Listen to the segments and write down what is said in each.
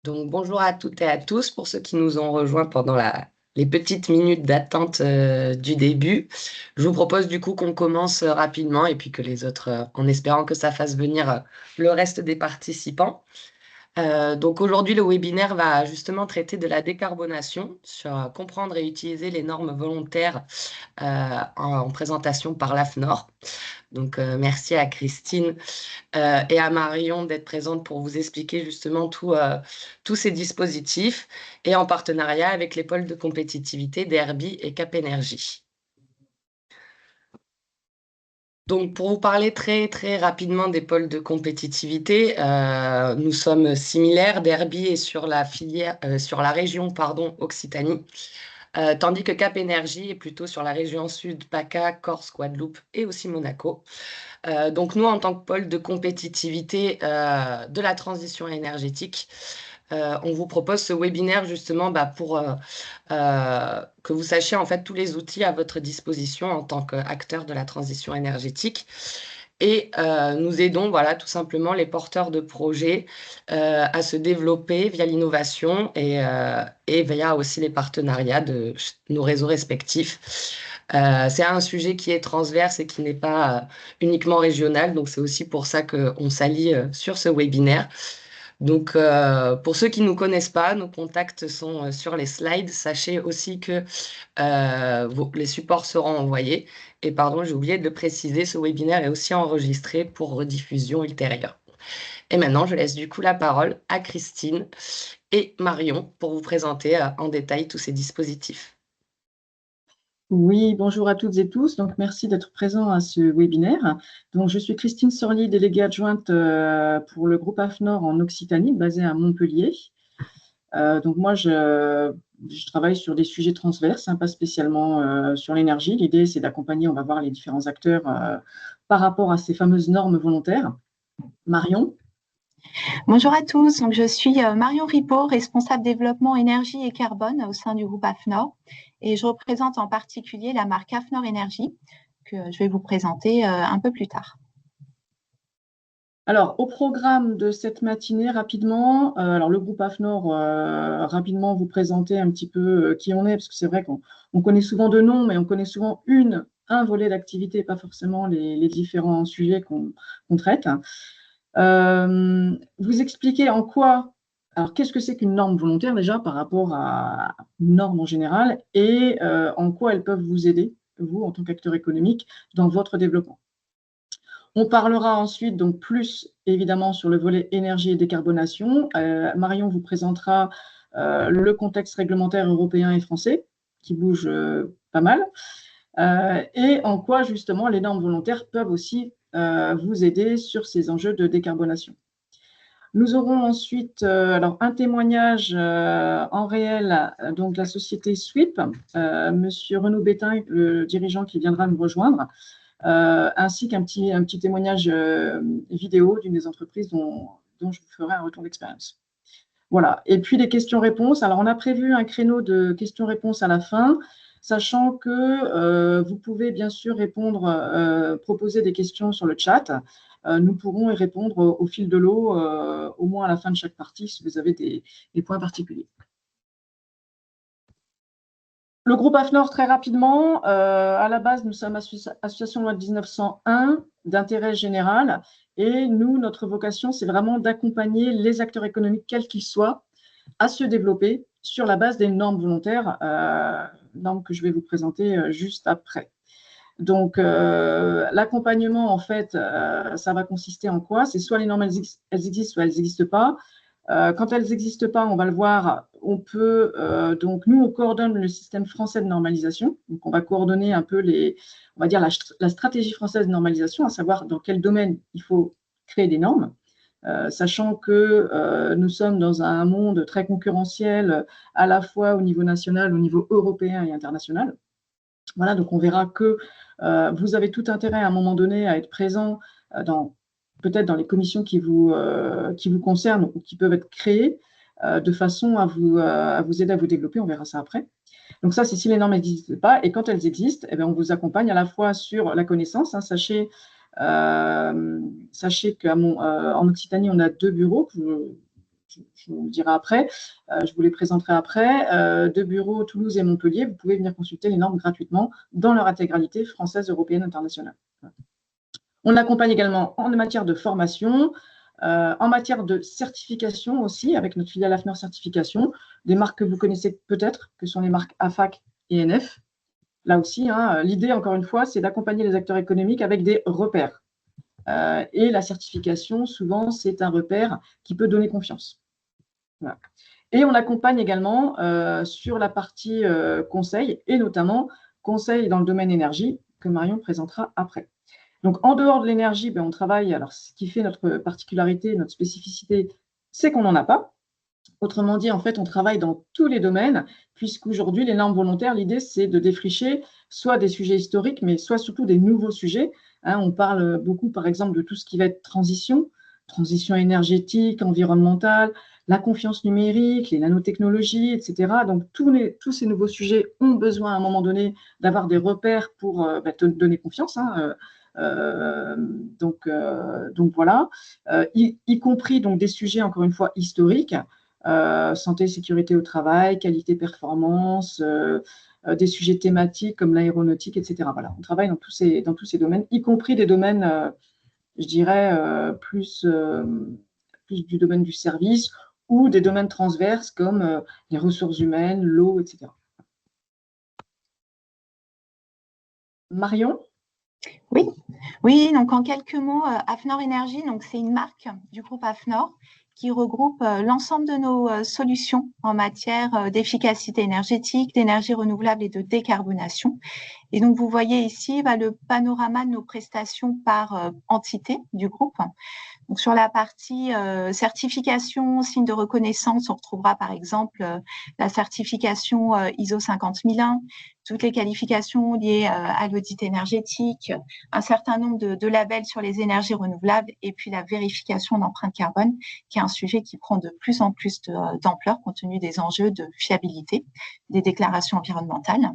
Donc, bonjour à toutes et à tous pour ceux qui nous ont rejoints pendant les petites minutes d'attente du début. Je vous propose du coup qu'on commence rapidement et puis que les autres, en espérant que ça fasse venir le reste des participants. Donc aujourd'hui, le webinaire va justement traiter de la décarbonation sur comprendre et utiliser les normes volontaires en présentation par l'AFNOR. Donc merci à Christine et à Marion d'être présente pour vous expliquer justement tous ces dispositifs et en partenariat avec les pôles de compétitivité d'Herbie et Cap Énergie. Donc, pour vous parler très, très rapidement des pôles de compétitivité, nous sommes similaires. Derby est sur la filière, sur la région, pardon, Occitanie, tandis que Cap Énergie est plutôt sur la région sud, PACA, Corse, Guadeloupe et aussi Monaco. Donc nous, en tant que pôle de compétitivité de la transition énergétique, on vous propose ce webinaire justement pour que vous sachiez en fait tous les outils à votre disposition en tant qu'acteur de la transition énergétique. Et nous aidons voilà, tout simplement les porteurs de projets à se développer via l'innovation et via aussi les partenariats de nos réseaux respectifs. C'est un sujet qui est transverse et qui n'est pas uniquement régional, donc c'est aussi pour ça qu'on s'allie sur ce webinaire. Donc, pour ceux qui ne nous connaissent pas, nos contacts sont sur les slides. Sachez aussi que les supports seront envoyés. Et pardon, j'ai oublié de le préciser, ce webinaire est aussi enregistré pour rediffusion ultérieure. Et maintenant, je laisse du coup la parole à Christine et Marion pour vous présenter en détail tous ces dispositifs. Oui, bonjour à toutes et tous. Donc, merci d'être présent à ce webinaire. Donc, je suis Christine Sorlier, déléguée adjointe pour le groupe AFNOR en Occitanie, basée à Montpellier. Donc, moi, je travaille sur des sujets transverses, pas spécialement sur l'énergie. L'idée, c'est d'accompagner, on va voir, les différents acteurs par rapport à ces fameuses normes volontaires. Marion? Bonjour à tous, donc je suis Marion Ripaud, responsable développement énergie et carbone au sein du groupe AFNOR et je représente en particulier la marque AFNOR Énergie que je vais vous présenter un peu plus tard. Alors, au programme de cette matinée, rapidement, alors le groupe AFNOR, rapidement vous présenter un petit peu qui on est, parce que c'est vrai qu'on connaît souvent de noms, mais on connaît souvent un volet d'activité, pas forcément les différents sujets qu'on traite. Vous expliquer en quoi, alors qu'est-ce que c'est qu'une norme volontaire déjà par rapport à une norme en général et en quoi elles peuvent vous aider, vous, en tant qu'acteur économique, dans votre développement. On parlera ensuite donc plus évidemment sur le volet énergie et décarbonation. Marion vous présentera le contexte réglementaire européen et français qui bouge pas mal et en quoi justement les normes volontaires peuvent aussi vous aider sur ces enjeux de décarbonation. Nous aurons ensuite alors un témoignage en réel donc de la société SWIP, Monsieur Renaud Bétain, le dirigeant qui viendra nous rejoindre, ainsi qu'un petit témoignage vidéo d'une des entreprises dont je vous ferai un retour d'expérience. Voilà. Et puis les questions-réponses. Alors, on a prévu un créneau de questions-réponses à la fin, sachant que vous pouvez bien sûr répondre, proposer des questions sur le chat. Nous pourrons y répondre au fil de l'eau, au moins à la fin de chaque partie, si vous avez des points particuliers. Le groupe AFNOR, très rapidement, à la base, nous sommes association loi de 1901 d'intérêt général et nous, notre vocation, c'est vraiment d'accompagner les acteurs économiques, quels qu'ils soient, à se développer sur la base des normes volontaires, normes que je vais vous présenter juste après. Donc, l'accompagnement, en fait, ça va consister en quoi? C'est soit les normes, elles existent, soit elles n'existent pas. Quand elles n'existent pas, on va le voir, on peut, donc nous, on coordonne le système français de normalisation. Donc, on va coordonner un peu on va dire la stratégie française de normalisation, à savoir dans quel domaine il faut créer des normes, sachant que nous sommes dans un monde très concurrentiel, à la fois au niveau national, au niveau européen et international. Voilà, donc on verra que vous avez tout intérêt à un moment donné à être présent peut-être dans les commissions qui vous concernent ou qui peuvent être créées de façon à vous aider à vous développer. On verra ça après. Donc ça, c'est si les normes n'existent pas. Et quand elles existent, eh bien, on vous accompagne à la fois sur la connaissance. Sachez qu'en Occitanie, on a 2 bureaux. Je je vous le dirai après, je vous les présenterai après. 2 bureaux, Toulouse et Montpellier, vous pouvez venir consulter les normes gratuitement dans leur intégralité française, européenne, internationale. On accompagne également en matière de formation, en matière de certification aussi, avec notre filiale AFNOR Certification, des marques que vous connaissez peut-être, que sont les marques AFAC et NF. Là aussi, l'idée, encore une fois, c'est d'accompagner les acteurs économiques avec des repères. Et la certification, souvent, c'est un repère qui peut donner confiance. Voilà. Et on accompagne également sur la partie conseil, et notamment conseil dans le domaine énergie, que Marion présentera après. Donc, en dehors de l'énergie, on travaille, alors ce qui fait notre particularité, notre spécificité, c'est qu'on n'en a pas. Autrement dit, en fait, on travaille dans tous les domaines, puisqu'aujourd'hui, les normes volontaires, l'idée, c'est de défricher soit des sujets historiques, mais soit surtout des nouveaux sujets. On parle beaucoup, par exemple, de tout ce qui va être transition énergétique, environnementale, la confiance numérique, les nanotechnologies, etc. Donc, tous ces nouveaux sujets ont besoin, à un moment donné, d'avoir des repères pour te donner confiance. Donc voilà, y compris donc, des sujets, encore une fois, historiques, santé, sécurité au travail, qualité, performance, des sujets thématiques comme l'aéronautique, etc. Voilà, on travaille dans tous ces domaines, y compris des domaines, je dirais, plus du domaine du service ou des domaines transverses comme les ressources humaines, l'eau, etc. Marion ? Oui, donc en quelques mots, AFNOR Énergie, c'est une marque du groupe AFNOR qui regroupe l'ensemble de nos solutions en matière d'efficacité énergétique, d'énergie renouvelable et de décarbonation. Et donc, vous voyez ici le panorama de nos prestations par entité du groupe. Donc, sur la partie certification, signe de reconnaissance, on retrouvera par exemple la certification ISO 50001, toutes les qualifications liées à l'audit énergétique, un certain nombre de labels sur les énergies renouvelables et puis la vérification d'empreinte carbone, qui est un sujet qui prend de plus en plus d'ampleur compte tenu des enjeux de fiabilité des déclarations environnementales.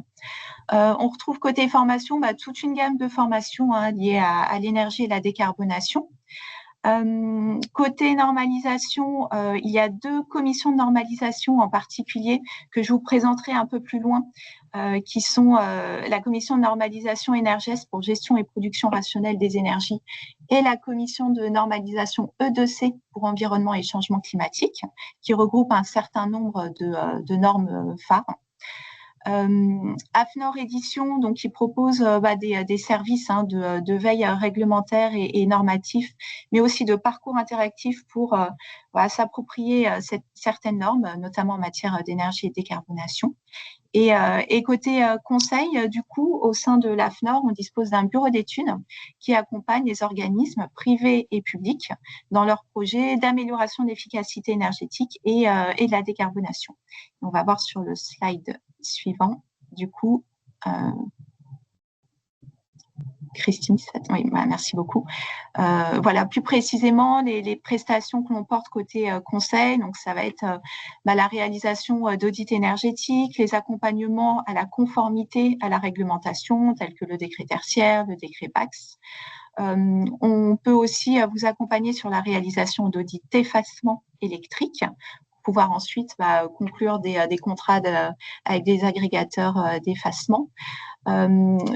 On retrouve côté formation toute une gamme de formations liées à l'énergie et la décarbonation. Côté normalisation, il y a 2 commissions de normalisation en particulier que je vous présenterai un peu plus loin, qui sont la commission de normalisation Énergès pour gestion et production rationnelle des énergies et la commission de normalisation E2C pour environnement et changement climatique, qui regroupe un certain nombre de normes phares. AFNOR Édition, donc, qui propose des services de veille réglementaire et normatif, mais aussi de parcours interactifs pour s'approprier certaines normes, notamment en matière d'énergie et de décarbonation. Et côté conseil, du coup, au sein de l'AFNOR, on dispose d'un bureau d'études qui accompagne les organismes privés et publics dans leurs projets d'amélioration d'efficacité énergétique et de la décarbonation. On va voir sur le slide suivant, du coup, Christine, oui, merci beaucoup. Voilà, plus précisément, les prestations que l'on porte côté conseil, donc ça va être la réalisation d'audits énergétiques, les accompagnements à la conformité à la réglementation, tels que le décret tertiaire, le décret PAX. On peut aussi vous accompagner sur la réalisation d'audits d'effacement électrique, pour pouvoir ensuite conclure des contrats avec des agrégateurs d'effacement.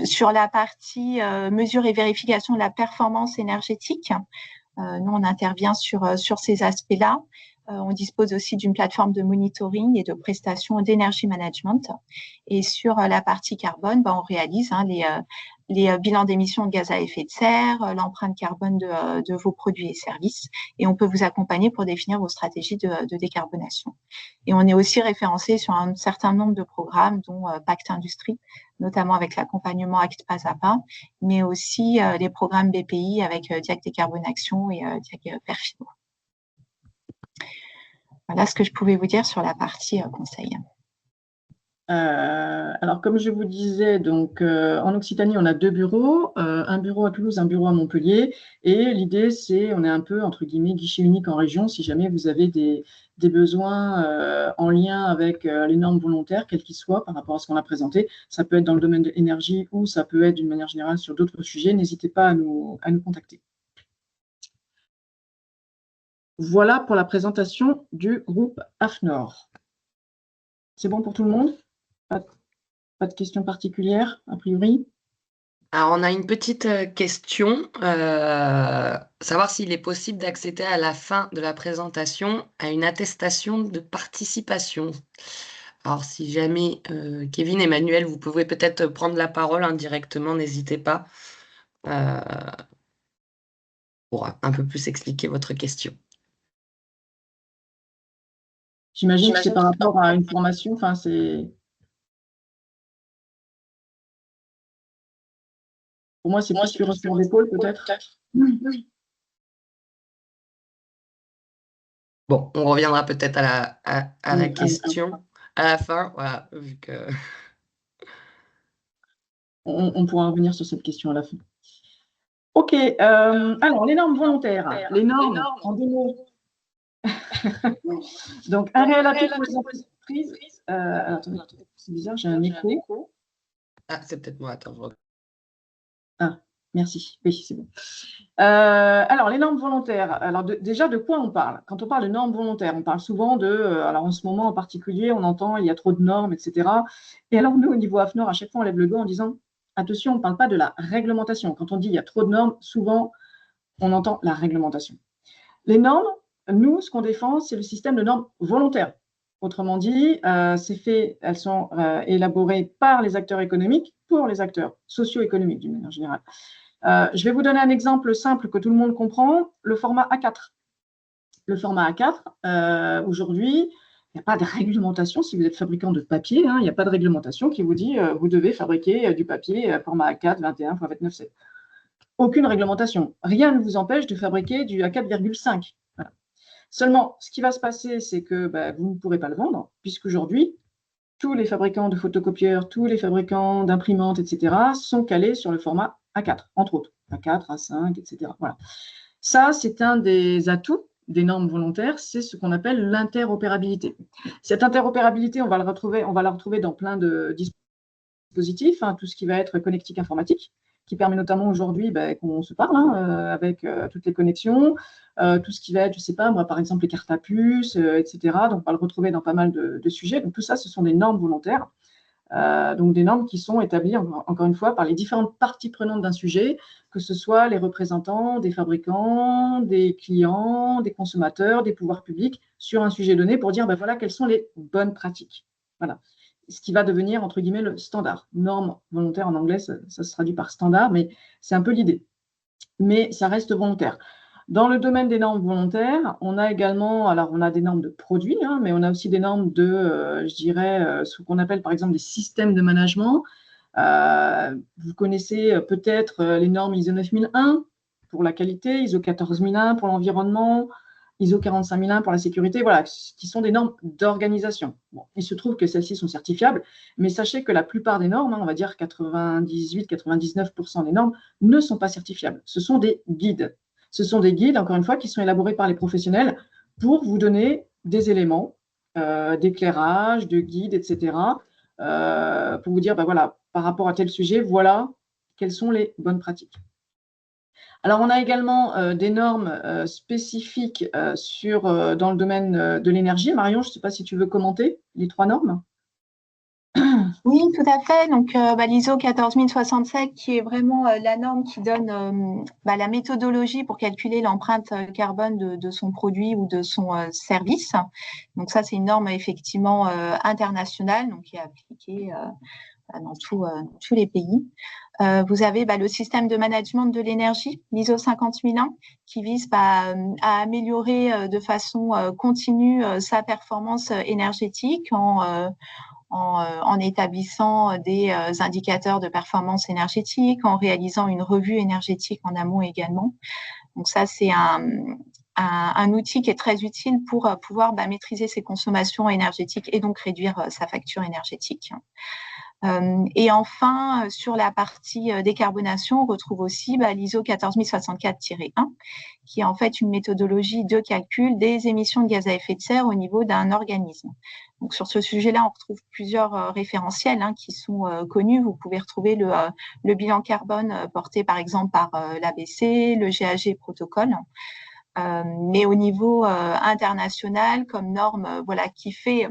Sur la partie mesure et vérification de la performance énergétique, nous, on intervient sur ces aspects-là. On dispose aussi d'une plateforme de monitoring et de prestations d'énergie management. Et sur la partie carbone, on réalise les bilans d'émissions de gaz à effet de serre, l'empreinte carbone de vos produits et services. Et on peut vous accompagner pour définir vos stratégies de décarbonation. Et on est aussi référencé sur un certain nombre de programmes, dont Pacte Industrie, notamment avec l'accompagnement Acte Pas à Pas, mais aussi les programmes BPI avec Diac Décarbonation et Diac Perfino. Voilà ce que je pouvais vous dire sur la partie conseil. Alors, comme je vous disais, donc, en Occitanie, on a 2 bureaux, un bureau à Toulouse, un bureau à Montpellier. Et l'idée, c'est, on est un peu, entre guillemets, guichet unique en région. Si jamais vous avez des besoins en lien avec les normes volontaires, quels qu'ils soient, par rapport à ce qu'on a présenté, ça peut être dans le domaine de l'énergie ou ça peut être d'une manière générale sur d'autres sujets, n'hésitez pas à nous contacter. Voilà pour la présentation du groupe AFNOR. C'est bon pour tout le monde? Pas de questions particulières, a priori? Alors, on a une petite question, savoir s'il est possible d'accéder à la fin de la présentation à une attestation de participation. Alors, si jamais Kevin, Emmanuel, vous pouvez peut-être prendre la parole indirectement, n'hésitez pas euh, pour un peu plus expliquer votre question. J'imagine que c'est par rapport à une formation, enfin, c'est... Pour moi, c'est plus sur retour d'épaule, peut-être. Bon, on reviendra peut-être à la question à la fin, voilà, vu que... On pourra revenir sur cette question à la fin. OK, alors, les normes volontaires. Les normes, en 2 mots. Donc, un réel atout pour les entreprises. Attendez, c'est bizarre, j'ai un écho. Ah, c'est peut-être moi, attends, je regarde. Ah, merci. Oui, c'est bon. Alors, les normes volontaires. Alors, déjà, de quoi on parle? Quand on parle de normes volontaires, on parle souvent de... alors, en ce moment en particulier, on entend il y a trop de normes, etc. Et alors, nous, au niveau AFNOR, à chaque fois, on lève le doigt en disant attention, on ne parle pas de la réglementation. Quand on dit il y a trop de normes, souvent, on entend la réglementation. Les normes, nous, ce qu'on défend, c'est le système de normes volontaires. Autrement dit, elles sont élaborées par les acteurs économiques pour les acteurs socio-économiques d'une manière générale. Je vais vous donner un exemple simple que tout le monde comprend, le format A4. Le format A4, aujourd'hui, il n'y a pas de réglementation. Si vous êtes fabricant de papier, il n'y a pas de réglementation qui vous dit vous devez fabriquer du papier format A4 21x29,7. Aucune réglementation. Rien ne vous empêche de fabriquer du A4,5. Voilà. Seulement, ce qui va se passer, c'est que vous ne pourrez pas le vendre, puisqu'aujourd'hui, tous les fabricants de photocopieurs, tous les fabricants d'imprimantes, etc., sont calés sur le format A4, entre autres. A4, A5, etc. Voilà. Ça, c'est un des atouts des normes volontaires, c'est ce qu'on appelle l'interopérabilité. Cette interopérabilité, on va la retrouver dans plein de dispositifs, tout ce qui va être connectique informatique, qui permet notamment aujourd'hui qu'on se parle avec toutes les connexions, tout ce qui va être, je ne sais pas, moi, par exemple, les cartes à puce, etc. Donc, on va le retrouver dans pas mal de sujets. Donc, tout ça, ce sont des normes volontaires. Donc, des normes qui sont établies, encore une fois, par les différentes parties prenantes d'un sujet, que ce soit les représentants des fabricants, des clients, des consommateurs, des pouvoirs publics, sur un sujet donné pour dire, voilà, quelles sont les bonnes pratiques. Voilà. Ce qui va devenir, entre guillemets, le standard. Norme volontaire en anglais, ça se traduit par standard, mais c'est un peu l'idée. Mais ça reste volontaire. Dans le domaine des normes volontaires, on a également, alors on a des normes de produits, mais on a aussi des normes de, je dirais, ce qu'on appelle par exemple des systèmes de management. Vous connaissez peut-être les normes ISO 9001 pour la qualité, ISO 14001 pour l'environnement, ISO 45001 pour la sécurité, voilà, qui sont des normes d'organisation. Bon, il se trouve que celles-ci sont certifiables, mais sachez que la plupart des normes, on va dire 98-99% des normes, ne sont pas certifiables. Ce sont des guides. Ce sont des guides, encore une fois, qui sont élaborés par les professionnels pour vous donner des éléments d'éclairage, de guide, etc., pour vous dire, voilà, par rapport à tel sujet, voilà quelles sont les bonnes pratiques. Alors, on a également des normes spécifiques dans le domaine de l'énergie. Marion, je ne sais pas si tu veux commenter les 3 normes. Oui, tout à fait. Donc, l'ISO 14067, qui est vraiment la norme qui donne la méthodologie pour calculer l'empreinte carbone de son produit ou de son service. Donc, ça, c'est une norme effectivement internationale, donc qui est appliquée dans tous les pays. Vous avez le système de management de l'énergie, l'ISO 50001, qui vise à améliorer de façon continue sa performance énergétique en établissant des indicateurs de performance énergétique, en réalisant une revue énergétique en amont également. Donc ça, c'est un outil qui est très utile pour pouvoir maîtriser ses consommations énergétiques et donc réduire sa facture énergétique. Et enfin, sur la partie décarbonation, on retrouve aussi l'ISO 14064-1, qui est en fait une méthodologie de calcul des émissions de gaz à effet de serre au niveau d'un organisme. Donc, sur ce sujet-là, on retrouve plusieurs référentiels qui sont connus. Vous pouvez retrouver le bilan carbone porté par exemple par l'ABC, le GAG protocole. Mais au niveau international, comme norme voilà, qui fait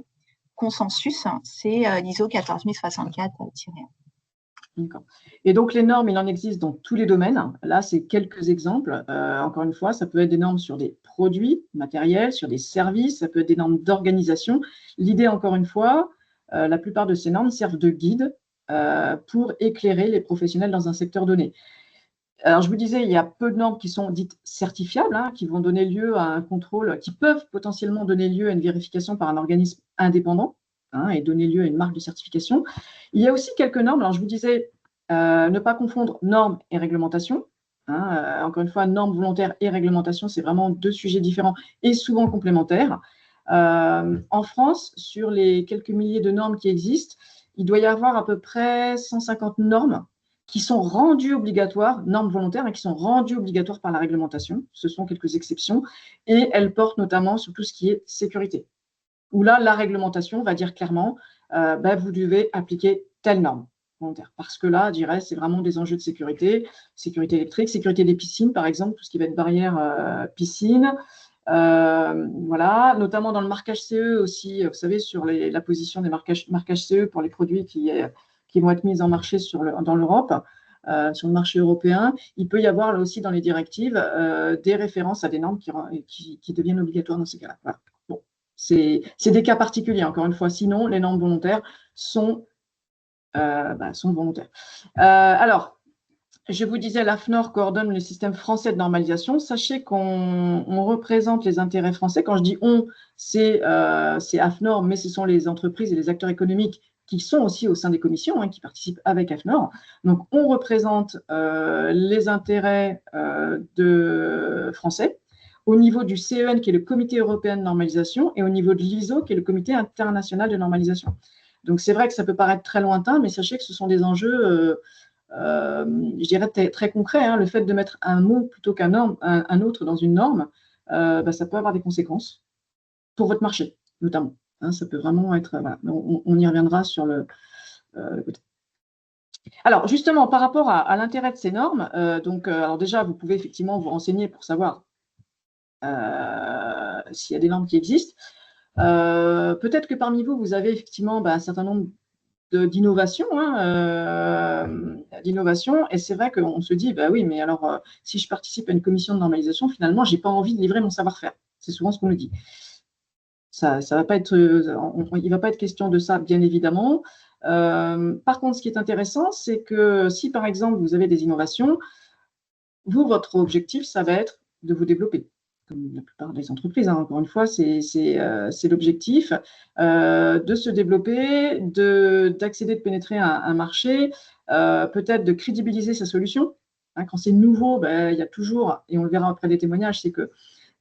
consensus, c'est l'ISO 14064-1. D'accord. Et donc, les normes, il en existe dans tous les domaines. Là, c'est quelques exemples. Encore une fois, ça peut être des normes sur des produits matériels, sur des services, ça peut être des normes d'organisation. L'idée, encore une fois, la plupart de ces normes servent de guide pour éclairer les professionnels dans un secteur donné. Alors, je vous disais, il y a peu de normes qui sont dites certifiables, hein, qui vont donner lieu à un contrôle, qui peuvent potentiellement donner lieu à une vérification par un organisme indépendant, hein, et donner lieu à une marque de certification. Il y a aussi quelques normes. Alors, je vous disais, ne pas confondre normes et réglementation. Hein, encore une fois, normes volontaires et réglementation, c'est vraiment deux sujets différents et souvent complémentaires. En France, sur les quelques milliers de normes qui existent, il doit y avoir à peu près 150 normes qui sont rendues obligatoires, normes volontaires, et qui sont rendues obligatoires par la réglementation. Ce sont quelques exceptions. Et elles portent notamment sur tout ce qui est sécurité. Où là, la réglementation va dire clairement, vous devez appliquer telle norme volontaire. Parce que là, je dirais, c'est vraiment des enjeux de sécurité électrique, sécurité des piscines, par exemple, tout ce qui va être barrière piscine. Voilà, notamment dans le marquage CE aussi, vous savez, sur la position des marquages CE pour les produits qui vont être mis en marché dans l'Europe, sur le marché européen. Il peut y avoir là aussi dans les directives des références à des normes qui deviennent obligatoires dans ces cas-là. Voilà. Bon, c'est des cas particuliers, encore une fois. Sinon, les normes volontaires sont volontaires. Alors, je vous disais, l'AFNOR coordonne le système français de normalisation. Sachez qu'on représente les intérêts français. Quand je dis on, c'est AFNOR, mais ce sont les entreprises et les acteurs économiques qui sont aussi au sein des commissions, hein, qui participent avec AFNOR. Donc, on représente les intérêts de français au niveau du CEN, qui est le Comité européen de normalisation, et au niveau de l'ISO, qui est le Comité international de normalisation. Donc, c'est vrai que ça peut paraître très lointain, mais sachez que ce sont des enjeux je dirais très concret, hein, le fait de mettre un mot plutôt qu'un autre dans une norme, ça peut avoir des conséquences pour votre marché, notamment. Hein, ça peut vraiment être… Voilà, on y reviendra sur le côté. Alors, justement, par rapport à l'intérêt de ces normes, alors déjà, vous pouvez effectivement vous renseigner pour savoir s'il y a des normes qui existent. Peut-être que parmi vous, vous avez effectivement un certain nombre d'innovation, et c'est vrai qu'on se dit, oui, mais alors, si je participe à une commission de normalisation, finalement, je n'ai pas envie de livrer mon savoir-faire. C'est souvent ce qu'on nous dit. Ça va pas être, il ne va pas être question de ça, bien évidemment. Par contre, ce qui est intéressant, c'est que si, par exemple, vous avez des innovations, votre objectif, ça va être de vous développer. Comme la plupart des entreprises, hein, encore une fois, c'est l'objectif, de se développer, d'accéder, de pénétrer un marché, peut-être de crédibiliser sa solution. Hein, quand c'est nouveau, il y a toujours, et on le verra après des témoignages, c'est que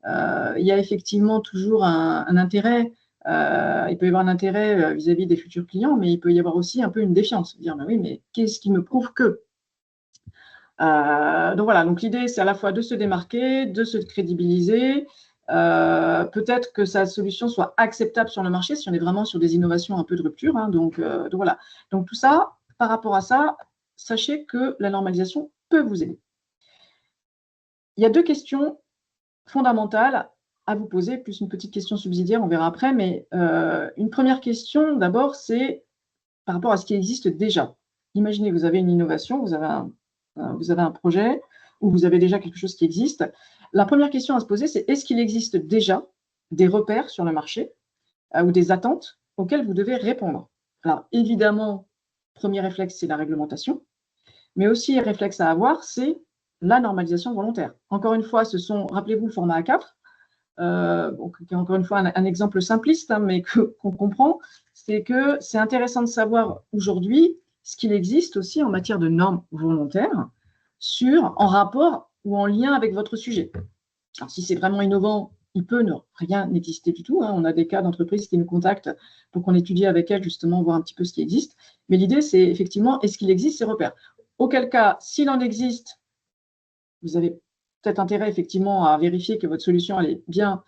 il y a effectivement toujours un intérêt. Il peut y avoir un intérêt vis-à-vis des futurs clients, mais il peut y avoir aussi un peu une défiance. Dire, oui, mais qu'est-ce qui me prouve que… donc voilà, donc l'idée, c'est à la fois de se démarquer, de se crédibiliser, peut-être que sa solution soit acceptable sur le marché si on est vraiment sur des innovations un peu de rupture. Hein, donc voilà. Donc tout ça, par rapport à ça, sachez que la normalisation peut vous aider. Il y a deux questions fondamentales à vous poser, plus une petite question subsidiaire, on verra après, mais une première question, d'abord, c'est par rapport à ce qui existe déjà. Imaginez, vous avez une innovation, vous avez un projet où vous avez déjà quelque chose qui existe. La première question à se poser, c'est est-ce qu'il existe déjà des repères sur le marché ou des attentes auxquelles vous devez répondre? Alors, évidemment, premier réflexe, c'est la réglementation, mais aussi, réflexe à avoir, c'est la normalisation volontaire. Encore une fois, rappelez-vous, le format A4, qui est encore une fois un exemple simpliste, hein, mais qu'on comprend, c'est que c'est intéressant de savoir aujourd'hui ce qu'il existe aussi en matière de normes volontaires en rapport ou en lien avec votre sujet. Alors, si c'est vraiment innovant, il peut rien n'exister du tout. Hein. On a des cas d'entreprises qui nous contactent pour qu'on étudie avec elles, justement, voir un petit peu ce qui existe. Mais l'idée, c'est effectivement, est-ce qu'il existe ces repères? Auquel cas, s'il en existe, vous avez peut-être intérêt, effectivement, à vérifier que votre solution elle est bien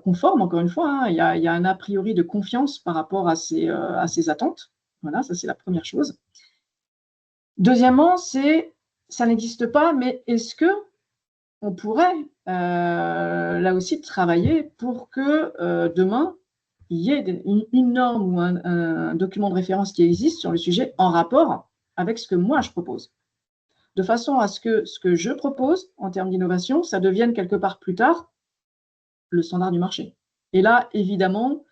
conforme, encore une fois. Hein. Il y a un a priori de confiance par rapport à ces attentes. Voilà, ça, c'est la première chose. Deuxièmement, ça n'existe pas, mais est-ce que on pourrait là aussi travailler pour que demain, il y ait une norme ou un document de référence qui existe sur le sujet en rapport avec ce que moi je propose. De façon à ce que je propose en termes d'innovation, ça devienne quelque part plus tard le standard du marché. Et là, évidemment,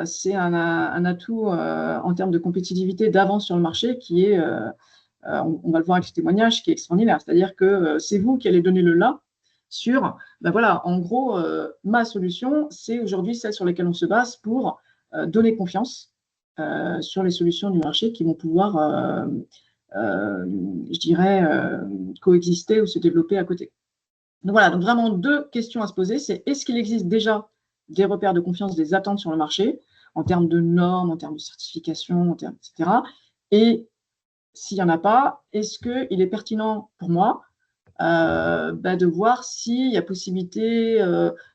c'est un atout en termes de compétitivité d'avance sur le marché qui est, on va le voir avec ce témoignage, qui est extraordinaire. C'est-à-dire que c'est vous qui allez donner le là sur, ben voilà, en gros, ma solution, c'est aujourd'hui celle sur laquelle on se base pour donner confiance sur les solutions du marché qui vont pouvoir, je dirais, coexister ou se développer à côté. Donc voilà, donc vraiment deux questions à se poser, c'est est-ce qu'il existe déjà des repères de confiance, des attentes sur le marché, en termes de normes, en termes de certification, en termes, etc. Et s'il n'y en a pas, est-ce qu'il est pertinent pour moi de voir s'il y a possibilité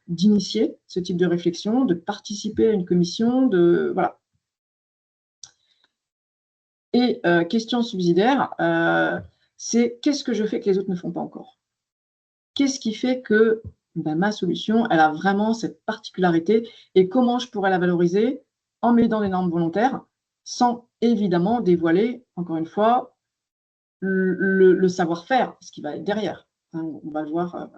d'initier ce type de réflexion, de participer à une commission, de voilà. Et question subsidiaire, c'est qu'est-ce que je fais que les autres ne font pas encore? Qu'est-ce qui fait que ma solution, elle a vraiment cette particularité et comment je pourrais la valoriser en m'aidant des normes volontaires sans évidemment dévoiler, encore une fois, le savoir-faire, ce qui va être derrière. Hein, on va le voir.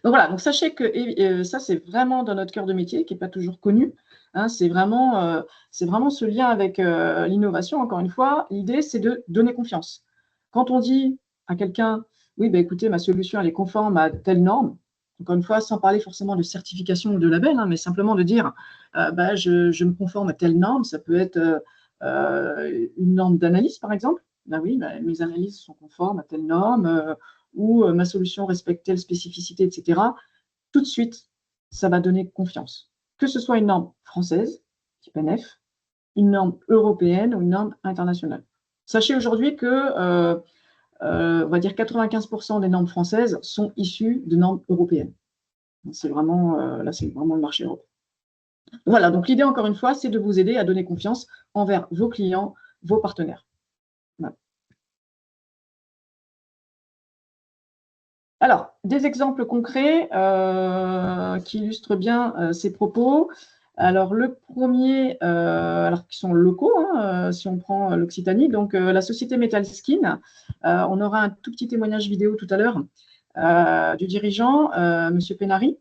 Donc voilà, donc sachez que ça, c'est vraiment dans notre cœur de métier qui n'est pas toujours connu. Hein, c'est vraiment ce lien avec l'innovation. Encore une fois, l'idée, c'est de donner confiance. Quand on dit à quelqu'un, oui, ben, écoutez, ma solution, elle est conforme à telle norme, encore une fois, sans parler forcément de certification ou de label, hein, mais simplement de dire, je me conforme à telle norme, ça peut être une norme d'analyse, par exemple. Ben oui, ben, mes analyses sont conformes à telle norme, ou ma solution respecte telle spécificité, etc. Tout de suite, ça va donner confiance. Que ce soit une norme française, type NF, une norme européenne ou une norme internationale. Sachez aujourd'hui que on va dire 95% des normes françaises sont issues de normes européennes. C'est vraiment, là, c'est vraiment le marché européen. Voilà, donc l'idée, encore une fois, c'est de vous aider à donner confiance envers vos clients, vos partenaires. Voilà. Alors, des exemples concrets qui illustrent bien ces propos. Alors, le premier, alors qui sont locaux, hein, si on prend l'Occitanie, donc la société Metalskin, on aura un tout petit témoignage vidéo tout à l'heure du dirigeant, M. Penary.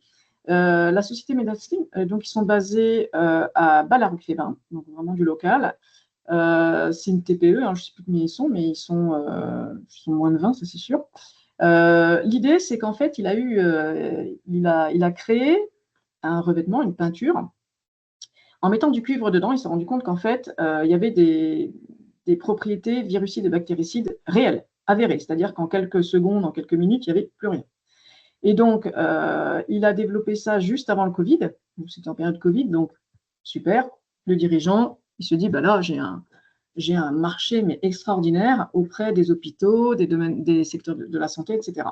La société Metalskin, donc ils sont basés à Ballaruc-les-Bains, donc vraiment du local. C'est une TPE, hein, je ne sais plus combien ils sont, mais ils sont moins de 20, ça c'est sûr. L'idée, c'est qu'en fait, il a créé un revêtement, une peinture. En mettant du cuivre dedans, il s'est rendu compte qu'en fait, il y avait des propriétés virucides et bactéricides réelles, avérées. C'est-à-dire qu'en quelques secondes, en quelques minutes, il n'y avait plus rien. Et donc, il a développé ça juste avant le Covid. C'était en période Covid, donc super. Le dirigeant, il se dit, bah là, j'ai un marché mais extraordinaire auprès des hôpitaux, des secteurs de la santé, etc.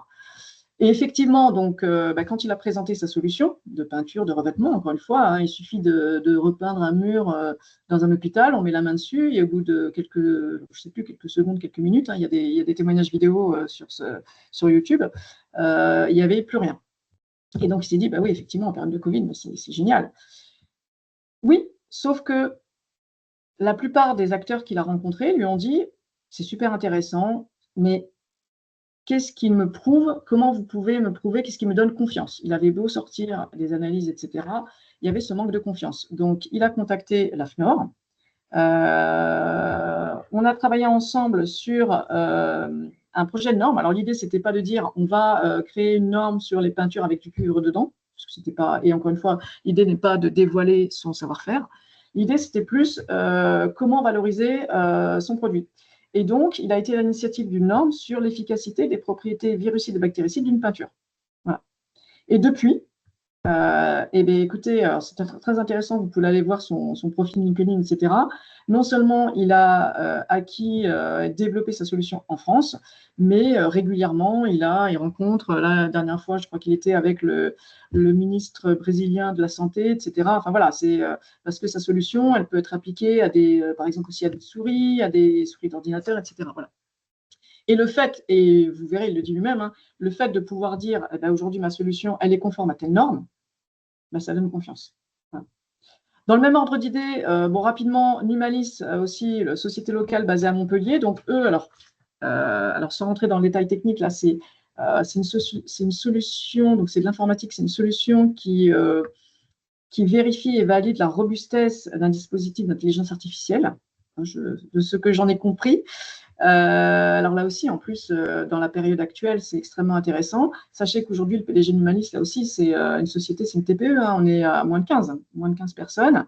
Et effectivement, donc, quand il a présenté sa solution de peinture, de revêtement, encore une fois, hein, il suffit de repeindre un mur dans un hôpital, on met la main dessus, et au bout de quelques secondes, quelques minutes, hein, il y a des témoignages vidéo sur YouTube, il n'y avait plus rien. Et donc, il s'est dit, bah oui, effectivement, en période de Covid, c'est génial. Oui, sauf que la plupart des acteurs qu'il a rencontrés lui ont dit, c'est super intéressant, mais qu'est-ce qui me prouve? Comment vous pouvez me prouver? Qu'est-ce qui me donne confiance? Il avait beau sortir des analyses, etc. Il y avait ce manque de confiance. Donc, il a contacté l'AFNOR. On a travaillé ensemble sur un projet de norme. Alors, l'idée, ce n'était pas de dire on va créer une norme sur les peintures avec du cuivre dedans. Parce que c'était pas, et encore une fois, l'idée n'est pas de dévoiler son savoir-faire. L'idée, c'était plus comment valoriser son produit. Et donc, il a été à l'initiative d'une norme sur l'efficacité des propriétés virucides et bactéricides d'une peinture. Voilà. Et depuis, écoutez, c'est très intéressant, vous pouvez aller voir son profil LinkedIn, etc. Non seulement il a acquis et développé sa solution en France, mais régulièrement, il rencontre, la dernière fois, je crois qu'il était avec le ministre brésilien de la Santé, etc. Enfin voilà, c'est parce que sa solution, elle peut être appliquée à par exemple aussi à des souris d'ordinateur, etc. Voilà. Et le fait, et vous verrez, il le dit lui-même, hein, le fait de pouvoir dire eh ben, aujourd'hui ma solution, elle est conforme à telle norme, ben, ça donne confiance. Voilà. Dans le même ordre d'idée, bon, rapidement, Nimalis, aussi, la société locale basée à Montpellier. Donc, eux, alors sans rentrer dans le détail technique, là, c'est une solution, donc c'est de l'informatique, c'est une solution qui vérifie et valide la robustesse d'un dispositif d'intelligence artificielle, de ce que j'en ai compris. Alors là aussi, en plus, dans la période actuelle, c'est extrêmement intéressant. Sachez qu'aujourd'hui, le PDG de Numalis, là aussi, c'est une société, c'est une TPE, hein, on est à moins de 15 personnes.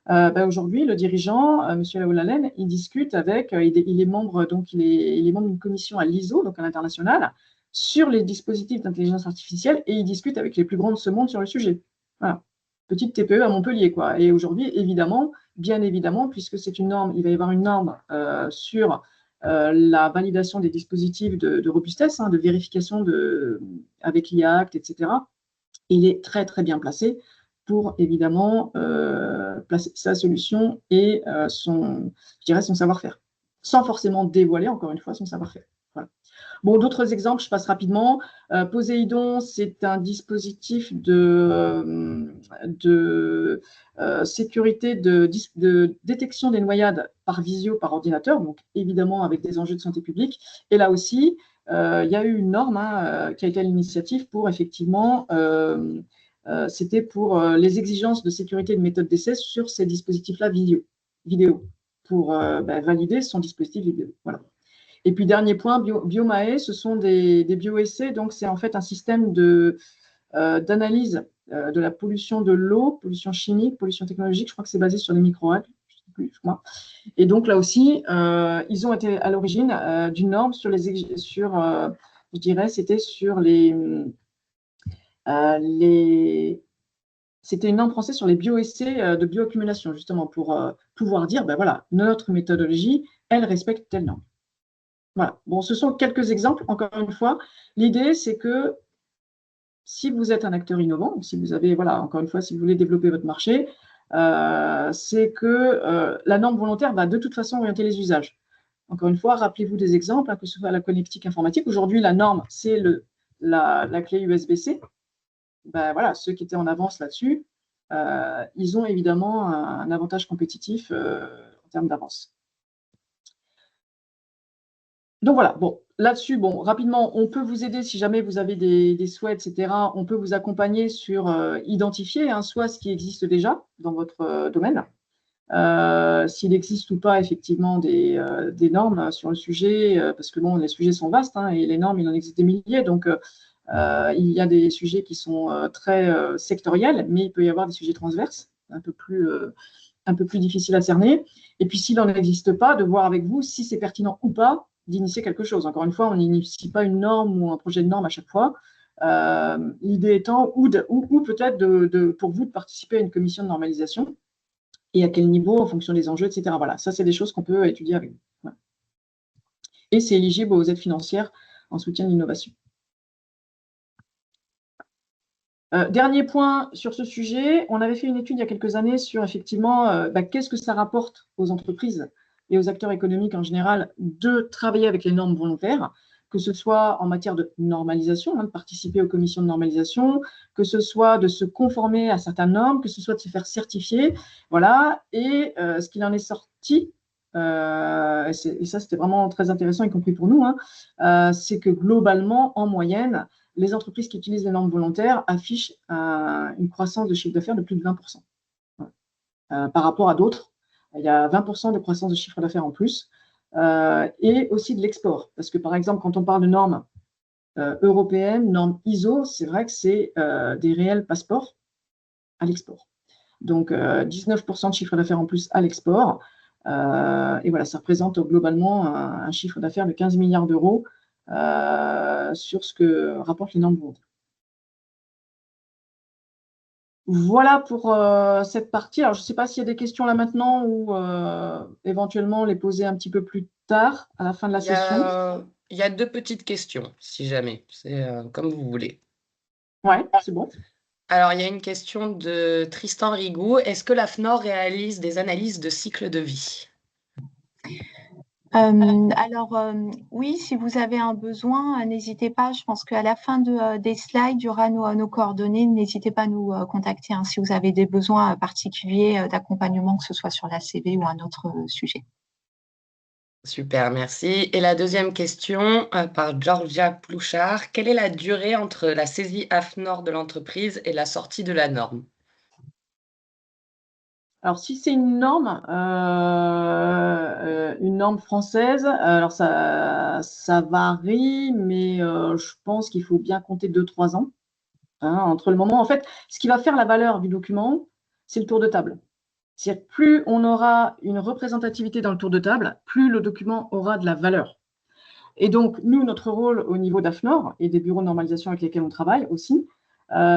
Aujourd'hui, le dirigeant, M. Laoulalen, il discute avec, il est membre, donc il est membre d'une commission à l'ISO, donc à l'international, sur les dispositifs d'intelligence artificielle, et il discute avec les plus grands de ce monde sur le sujet. Voilà. Petite TPE à Montpellier, quoi. Et aujourd'hui, évidemment, bien évidemment, puisque c'est une norme, il va y avoir une norme sur la validation des dispositifs de robustesse, hein, de vérification avec l'IA Act, etc. Il est très, très bien placé pour, évidemment, placer sa solution et son savoir-faire, sans forcément dévoiler, encore une fois, son savoir-faire. Voilà. Bon, d'autres exemples, je passe rapidement. Poséidon, c'est un dispositif de sécurité, de détection des noyades par visio, par ordinateur, donc évidemment avec des enjeux de santé publique. Et là aussi, il y a eu une norme qui a été à l'initiative pour effectivement, c'était pour les exigences de sécurité et de méthode d'essai sur ces dispositifs-là vidéo, pour valider son dispositif vidéo. Voilà. Et puis, dernier point, Biomae, ce sont des bioessais. Donc, c'est en fait un système d'analyse de la pollution de l'eau, pollution chimique, pollution technologique. Je crois que c'est basé sur les microalgues. Je sais plus, je crois. Et donc, là aussi, ils ont été à l'origine d'une norme sur je dirais, c'était sur c'était une norme française sur les bioessais de bioaccumulation, justement, pour pouvoir dire, ben voilà, notre méthodologie, elle respecte telle norme. Voilà. Bon, ce sont quelques exemples. Encore une fois, l'idée, c'est que si vous êtes un acteur innovant, si vous avez, voilà, encore une fois, si vous voulez développer votre marché, c'est que la norme volontaire va de toute façon orienter les usages. Encore une fois, rappelez-vous des exemples, hein, que ce soit la connectique informatique. Aujourd'hui, la norme, c'est la clé USB-C. Ben, voilà, ceux qui étaient en avance là-dessus, ils ont évidemment un avantage compétitif en termes d'avance. Donc voilà, bon, là-dessus, bon, rapidement, on peut vous aider si jamais vous avez des souhaits, etc. On peut vous accompagner sur identifier soit ce qui existe déjà dans votre domaine, s'il existe ou pas effectivement des normes sur le sujet, parce que bon, les sujets sont vastes, hein, et les normes, il en existe des milliers, donc il y a des sujets qui sont très sectoriels, mais il peut y avoir des sujets transverses, un peu plus difficiles à cerner. Et puis s'il n'en existe pas, de voir avec vous si c'est pertinent ou pas d'initier quelque chose. Encore une fois, on n'initie pas une norme ou un projet de norme à chaque fois. L'idée étant, ou peut-être pour vous de participer à une commission de normalisation, et à quel niveau, en fonction des enjeux, etc. Voilà, ça, c'est des choses qu'on peut étudier avec vous. Voilà. Et c'est éligible aux aides financières en soutien de l'innovation. Dernier point sur ce sujet, on avait fait une étude il y a quelques années sur effectivement qu'est-ce que ça rapporte aux entreprises et aux acteurs économiques en général de travailler avec les normes volontaires, que ce soit en matière de normalisation, de participer aux commissions de normalisation, que ce soit de se conformer à certaines normes, que ce soit de se faire certifier, voilà. Et ce qu'il en est sorti, et ça c'était vraiment très intéressant, y compris pour nous, c'est que globalement, en moyenne, les entreprises qui utilisent les normes volontaires affichent une croissance de chiffre d'affaires de plus de 20%. Par rapport à d'autres, il y a 20% de croissance de chiffre d'affaires en plus, et aussi de l'export. Parce que, par exemple, quand on parle de normes européennes, normes ISO, c'est vrai que c'est des réels passeports à l'export. Donc, 19% de chiffre d'affaires en plus à l'export. Et voilà, ça représente globalement un chiffre d'affaires de 15 milliards d'euros sur ce que rapportent les normes volontaires. Voilà pour cette partie. Alors, je ne sais pas s'il y a des questions là maintenant ou éventuellement les poser un petit peu plus tard, à la fin de la session. Il y a 2 petites questions, si jamais. C'est comme vous voulez. Ouais, c'est bon. Alors, il y a une question de Tristan Rigou. Est-ce que la FNOR réalise des analyses de cycle de vie? Oui, si vous avez un besoin, n'hésitez pas. Je pense qu'à la fin des slides, il y aura nos coordonnées. N'hésitez pas à nous contacter si vous avez des besoins particuliers d'accompagnement, que ce soit sur la CV ou un autre sujet. Super, merci. Et la deuxième question par Georgia Plouchard. Quelle est la durée entre la saisie AFNOR de l'entreprise et la sortie de la norme? Alors, si c'est une norme française, alors ça varie, mais je pense qu'il faut bien compter 2-3 ans entre le moment. En fait, ce qui va faire la valeur du document, c'est le tour de table. C'est-à-dire que plus on aura une représentativité dans le tour de table, plus le document aura de la valeur. Et donc, nous, notre rôle au niveau d'AFNOR et des bureaux de normalisation avec lesquels on travaille aussi,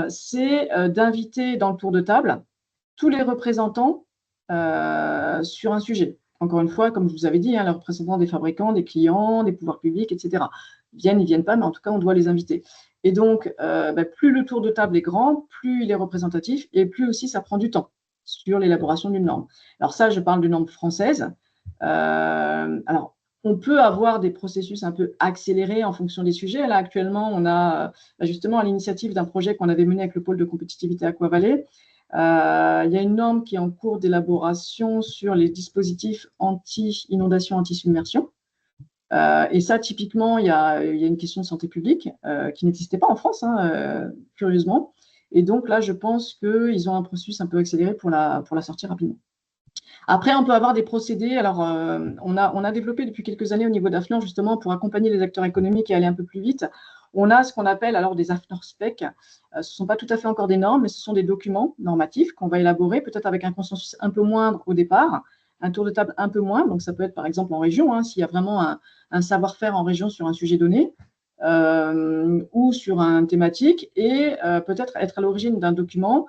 c'est d'inviter dans le tour de table tous les représentants sur un sujet. Encore une fois, comme je vous avais dit, les représentants des fabricants, des clients, des pouvoirs publics, etc. Ils viennent pas, mais en tout cas, on doit les inviter. Et donc, plus le tour de table est grand, plus il est représentatif et plus aussi ça prend du temps sur l'élaboration d'une norme. Alors ça, je parle d'une norme française. Alors, on peut avoir des processus un peu accélérés en fonction des sujets. Là, actuellement, on a justement à l'initiative d'un projet qu'on avait mené avec le pôle de compétitivité Aquavalais. Il y a une norme qui est en cours d'élaboration sur les dispositifs anti-inondation, anti-submersion. Et ça, typiquement, il y a une question de santé publique qui n'existait pas en France, curieusement. Et donc là, je pense qu'ils ont un processus un peu accéléré pour la sortir rapidement. Après, on peut avoir des procédés. Alors, on a développé depuis quelques années au niveau d'AFNOR, justement, pour accompagner les acteurs économiques et aller un peu plus vite. On a ce qu'on appelle alors des AFNOR Spec. Ce ne sont pas tout à fait encore des normes, mais ce sont des documents normatifs qu'on va élaborer, peut-être avec un consensus un peu moindre au départ, un tour de table un peu moins. Donc, ça peut être par exemple en région, s'il y a vraiment un savoir-faire en région sur un sujet donné. Ou sur un thématique, et peut-être être à l'origine d'un document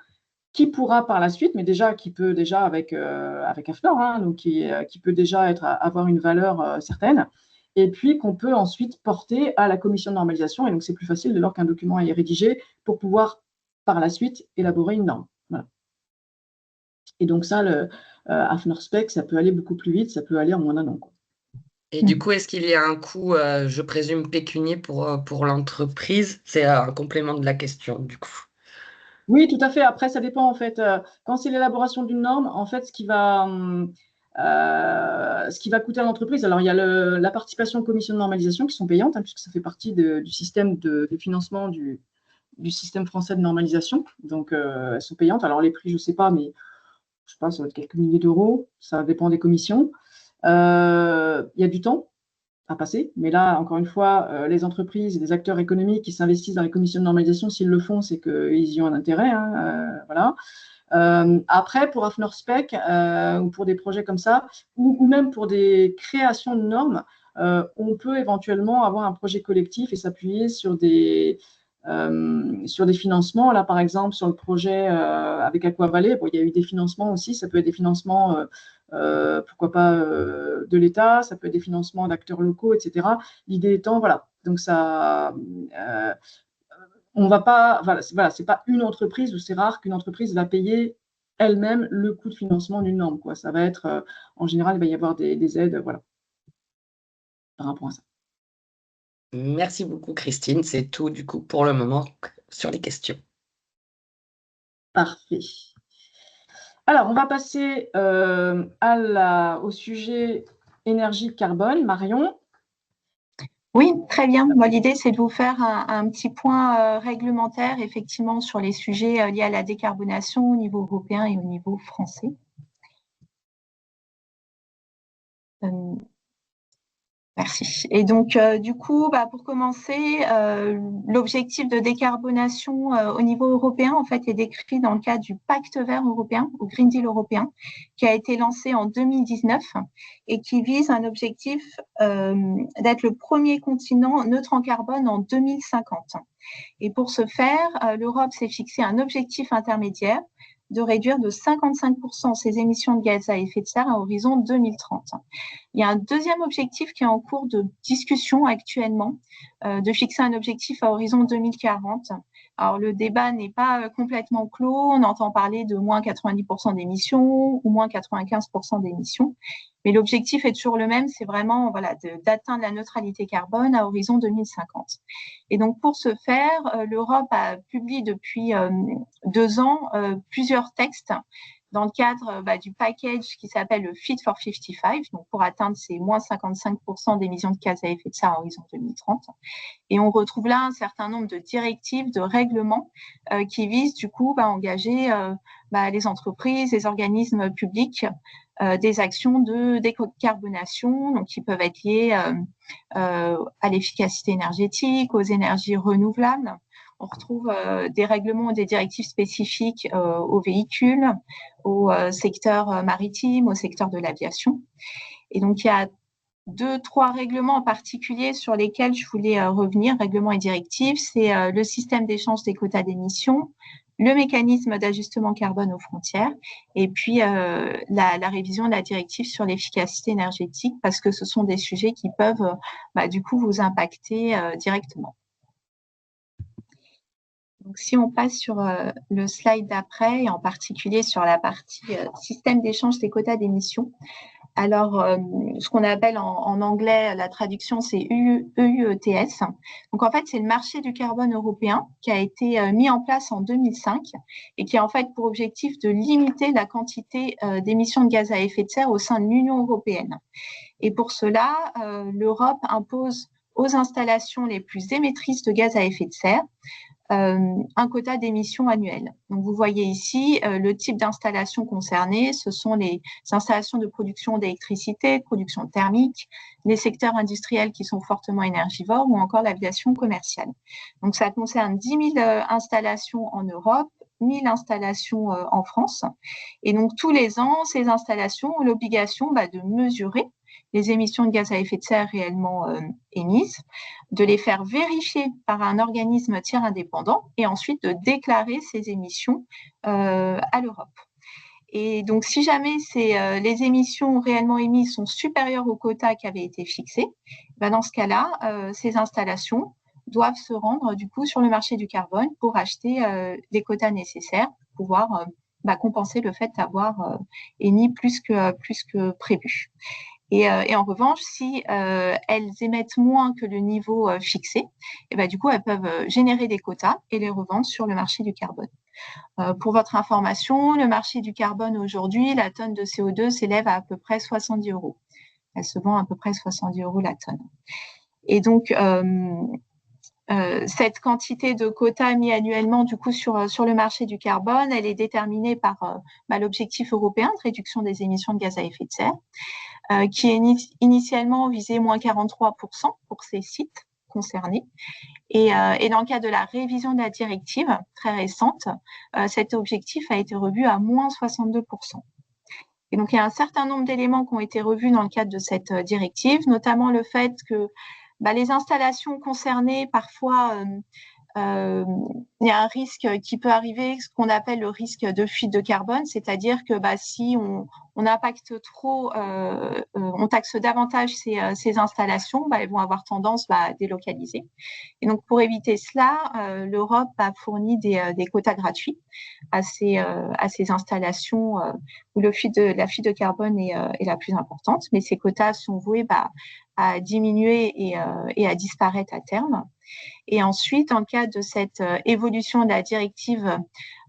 qui pourra par la suite, mais déjà qui peut déjà avec AFNOR, donc qui peut déjà avoir une valeur certaine, et puis qu'on peut ensuite porter à la commission de normalisation. Et donc c'est plus facile dès lors qu'un document est rédigé pour pouvoir par la suite élaborer une norme. Voilà. Et donc ça, le AFNOR Spec, ça peut aller beaucoup plus vite, ça peut aller en moins d'un an. Et du coup, est-ce qu'il y a un coût, je présume, pécunier pour l'entreprise? C'est un complément de la question, du coup. Oui, tout à fait. Après, ça dépend en fait. Quand c'est l'élaboration d'une norme, en fait, ce qui va coûter à l'entreprise, alors il y a la participation aux commissions de normalisation qui sont payantes, puisque ça fait partie du système de financement du système français de normalisation. Donc, elles sont payantes. Alors, les prix, je ne sais pas, mais je sais pas, ça va être quelques milliers d'euros. Ça dépend des commissions. Il y a du temps à passer. Mais là, encore une fois, les entreprises et les acteurs économiques qui s'investissent dans les commissions de normalisation, s'ils le font, c'est qu'ils y ont un intérêt. Voilà. Après, pour AFNOR Spec ou pour des projets comme ça, ou même pour des créations de normes, on peut éventuellement avoir un projet collectif et s'appuyer sur des financements. Là, par exemple, sur le projet avec Aquavalais, il y a eu des financements aussi. Ça peut être des financements, pourquoi pas, de l'État, ça peut être des financements d'acteurs locaux, etc. L'idée étant, voilà, donc ça, on va pas, voilà, c'est pas une entreprise, ou c'est rare qu'une entreprise va payer elle-même le coût de financement d'une norme, quoi. Ça va être, en général, il va y avoir des aides, voilà, par rapport à ça. Merci beaucoup, Christine. C'est tout, du coup, pour le moment, sur les questions. Parfait. Alors, on va passer au sujet énergie carbone. Marion. Oui, très bien. Moi, l'idée, c'est de vous faire un petit point réglementaire, effectivement, sur les sujets liés à la décarbonation au niveau européen et au niveau français. Merci. Et donc, du coup, pour commencer, l'objectif de décarbonation au niveau européen, en fait, est décrit dans le cadre du Pacte vert européen, ou Green Deal européen, qui a été lancé en 2019 et qui vise un objectif d'être le premier continent neutre en carbone en 2050. Et pour ce faire, l'Europe s'est fixé un objectif intermédiaire de réduire de 55% ses émissions de gaz à effet de serre à horizon 2030. Il y a un deuxième objectif qui est en cours de discussion actuellement, de fixer un objectif à horizon 2040. Alors, le débat n'est pas complètement clos. On entend parler de moins 90% d'émissions ou moins 95% d'émissions. Mais l'objectif est toujours le même, c'est vraiment voilà, d'atteindre la neutralité carbone à horizon 2050. Et donc, pour ce faire, l'Europe a publié depuis 2 ans plusieurs textes dans le cadre du package qui s'appelle le Fit for 55, donc pour atteindre ces moins 55% d'émissions de gaz à effet de serre à horizon 2030. Et on retrouve là un certain nombre de directives, de règlements qui visent du coup à engager les entreprises, les organismes publics, des actions de décarbonation, donc qui peuvent être liées à l'efficacité énergétique, aux énergies renouvelables. On retrouve des règlements, des directives spécifiques aux véhicules, au secteur maritime, au secteur de l'aviation. Et donc, il y a 2-3 règlements en particulier sur lesquels je voulais revenir, règlements et directives. C'est le système d'échange des quotas d'émissions, le mécanisme d'ajustement carbone aux frontières et puis la révision de la directive sur l'efficacité énergétique parce que ce sont des sujets qui peuvent du coup vous impacter directement. Donc, si on passe sur le slide d'après, et en particulier sur la partie système d'échange des quotas d'émissions, alors ce qu'on appelle en anglais, la traduction, c'est EUETS. Donc, en fait, c'est le marché du carbone européen qui a été mis en place en 2005 et qui a en fait pour objectif de limiter la quantité d'émissions de gaz à effet de serre au sein de l'Union européenne. Et pour cela, l'Europe impose aux installations les plus émettrices de gaz à effet de serre un quota d'émissions annuelles. Donc, vous voyez ici le type d'installation concernée. Ce sont les installations de production d'électricité, de production thermique, les secteurs industriels qui sont fortement énergivores ou encore l'aviation commerciale. Donc, ça concerne 10 000 installations en Europe, 1 000 installations en France. Et donc, tous les ans, ces installations ont l'obligation de mesurer les émissions de gaz à effet de serre réellement émises, de les faire vérifier par un organisme tiers indépendant et ensuite de déclarer ces émissions à l'Europe. Et donc, si jamais les émissions réellement émises sont supérieures au quota qui avait été fixé, dans ce cas-là, ces installations doivent se rendre du coup sur le marché du carbone pour acheter les quotas nécessaires pour pouvoir compenser le fait d'avoir émis plus que prévu. Et en revanche, si elles émettent moins que le niveau fixé, du coup, elles peuvent générer des quotas et les revendre sur le marché du carbone. Pour votre information, le marché du carbone aujourd'hui, la tonne de CO2 s'élève à peu près 70 €. Elle se vend à peu près 70 € la tonne. Et donc, cette quantité de quotas mis annuellement du coup sur le marché du carbone, elle est déterminée par l'objectif européen de réduction des émissions de gaz à effet de serre, qui est initialement visé moins 43% pour ces sites concernés. Et dans le cadre de la révision de la directive très récente, cet objectif a été revu à moins 62%. Et donc, il y a un certain nombre d'éléments qui ont été revus dans le cadre de cette directive, notamment le fait que les installations concernées, parfois, il y a un risque qui peut arriver, ce qu'on appelle le risque de fuite de carbone, c'est-à-dire que si on impacte trop, on taxe davantage ces installations, elles vont avoir tendance à délocaliser. Et donc, pour éviter cela, l'Europe a fourni des quotas gratuits à ces installations où la fuite de carbone est la plus importante, mais ces quotas sont voués à diminuer et à disparaître à terme. Et ensuite, dans le cadre de cette évolution de la directive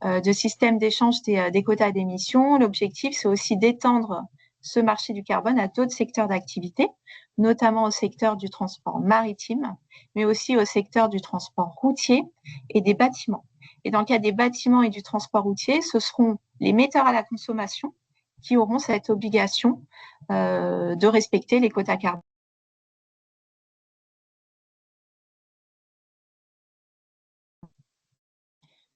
de système d'échange des quotas d'émissions, l'objectif, c'est aussi d'étendre ce marché du carbone à d'autres secteurs d'activité, notamment au secteur du transport maritime, mais aussi au secteur du transport routier et des bâtiments. Et dans le cas des bâtiments et du transport routier, ce seront les metteurs à la consommation qui auront cette obligation de respecter les quotas carbone.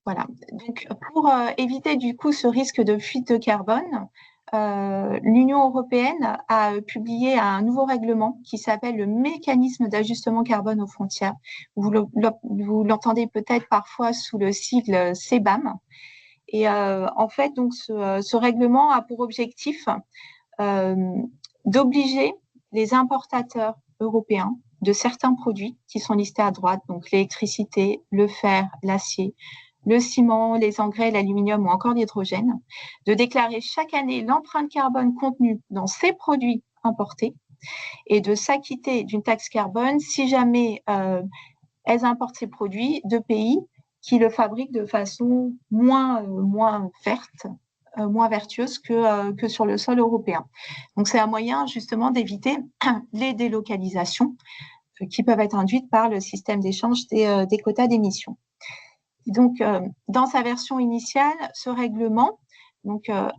Voilà. Donc, pour éviter du coup ce risque de fuite de carbone, l'Union européenne a publié un nouveau règlement qui s'appelle le mécanisme d'ajustement carbone aux frontières. Vous l'entendez peut-être parfois sous le sigle CBAM. Et en fait, donc, ce règlement a pour objectif d'obliger les importateurs européens de certains produits qui sont listés à droite, donc l'électricité, le fer, l'acier, le ciment, les engrais, l'aluminium ou encore l'hydrogène, de déclarer chaque année l'empreinte carbone contenue dans ces produits importées et de s'acquitter d'une taxe carbone si jamais elles importent ces produits de pays qui le fabriquent de façon moins verte, moins vertueuse que sur le sol européen. Donc, c'est un moyen justement d'éviter les délocalisations qui peuvent être induites par le système d'échange des quotas d'émissions. Donc, dans sa version initiale, ce règlement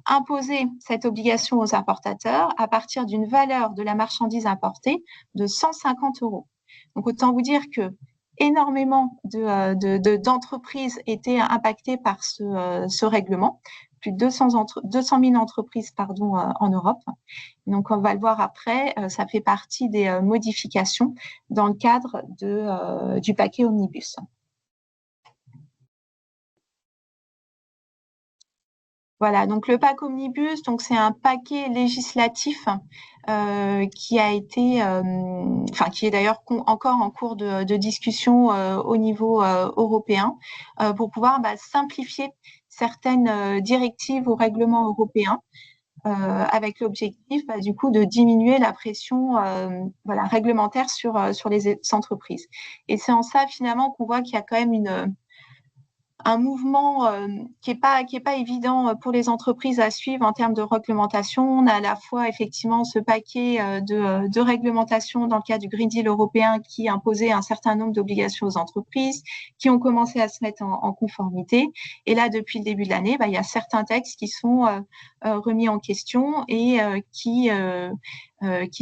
imposait cette obligation aux importateurs à partir d'une valeur de la marchandise importée de 150 €. Donc, autant vous dire que énormément d'entreprises étaient impactées par ce règlement, plus de 200 000 entreprises en Europe. Donc, on va le voir après, ça fait partie des modifications dans le cadre du paquet Omnibus. Voilà, donc le pack Omnibus, c'est un paquet législatif qui a été, qui est d'ailleurs encore en cours de discussion au niveau européen pour pouvoir simplifier certaines directives ou règlements européens avec l'objectif du coup de diminuer la pression réglementaire sur les entreprises. Et c'est en ça finalement qu'on voit qu'il y a quand même un mouvement qui est pas évident pour les entreprises à suivre en termes de réglementation. On a à la fois effectivement ce paquet de réglementation dans le cadre du Green Deal européen qui imposait un certain nombre d'obligations aux entreprises qui ont commencé à se mettre en conformité. Et là, depuis le début de l'année, il y a certains textes qui sont remis en question et qui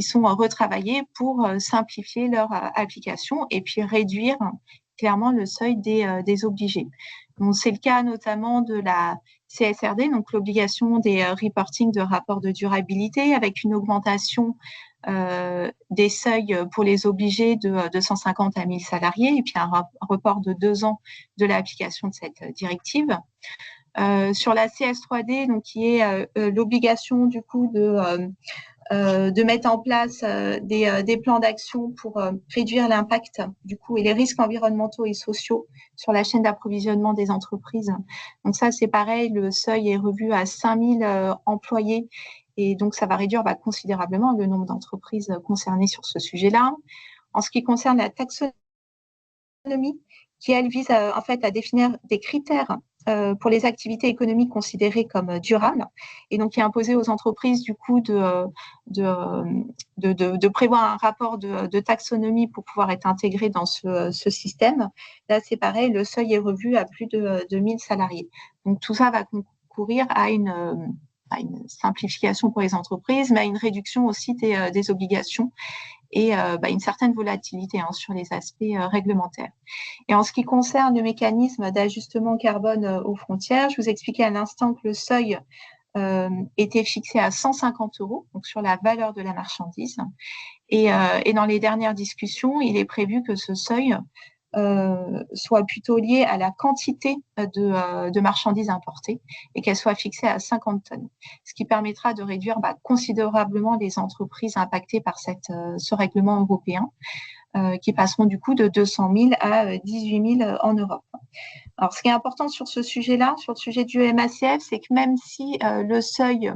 sont retravaillés pour simplifier leur application et puis réduire clairement le seuil des obligés. C'est le cas notamment de la CSRD, donc l'obligation des reporting de rapports de durabilité avec une augmentation des seuils pour les obligés de 250 à 1000 salariés et puis un report de 2 ans de l'application de cette directive. Sur la CS3D, donc qui est l'obligation du coup de mettre en place des plans d'action pour réduire l'impact du coup et les risques environnementaux et sociaux sur la chaîne d'approvisionnement des entreprises. Donc ça, c'est pareil, le seuil est revu à 5000 employés et donc ça va réduire considérablement le nombre d'entreprises concernées sur ce sujet-là. En ce qui concerne la taxonomie, qui elle vise en fait à définir des critères pour les activités économiques considérées comme durables et donc qui est imposé aux entreprises du coup de prévoir un rapport de taxonomie pour pouvoir être intégré dans ce système. Là, c'est pareil, le seuil est revu à plus de 1000 salariés. Donc, tout ça va concourir à une simplification pour les entreprises, mais à une réduction aussi des obligations et une certaine volatilité sur les aspects réglementaires. Et en ce qui concerne le mécanisme d'ajustement carbone aux frontières, je vous expliquais à l'instant que le seuil était fixé à 150 €, donc sur la valeur de la marchandise. Et dans les dernières discussions, il est prévu que ce seuil soit plutôt lié à la quantité de marchandises importées et qu'elle soit fixée à 50 tonnes, ce qui permettra de réduire considérablement les entreprises impactées par ce règlement européen qui passeront du coup de 200 000 à 18 000 en Europe. Alors, ce qui est important sur ce sujet-là, sur le sujet du MACF, c'est que même si le seuil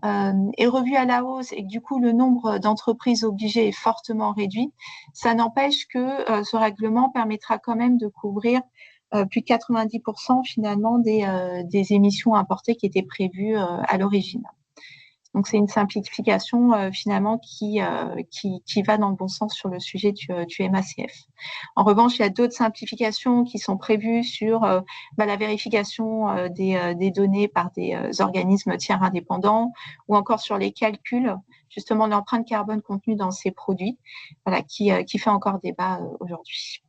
est revu à la hausse et que du coup le nombre d'entreprises obligées est fortement réduit, ça n'empêche que ce règlement permettra quand même de couvrir plus de 90% finalement des émissions importées qui étaient prévues à l'origine. Donc c'est une simplification finalement qui va dans le bon sens sur le sujet du MACF. En revanche, il y a d'autres simplifications qui sont prévues sur la vérification des données par des organismes tiers indépendants ou encore sur les calculs justement de l'empreinte carbone contenue dans ces produits, qui fait encore débat aujourd'hui.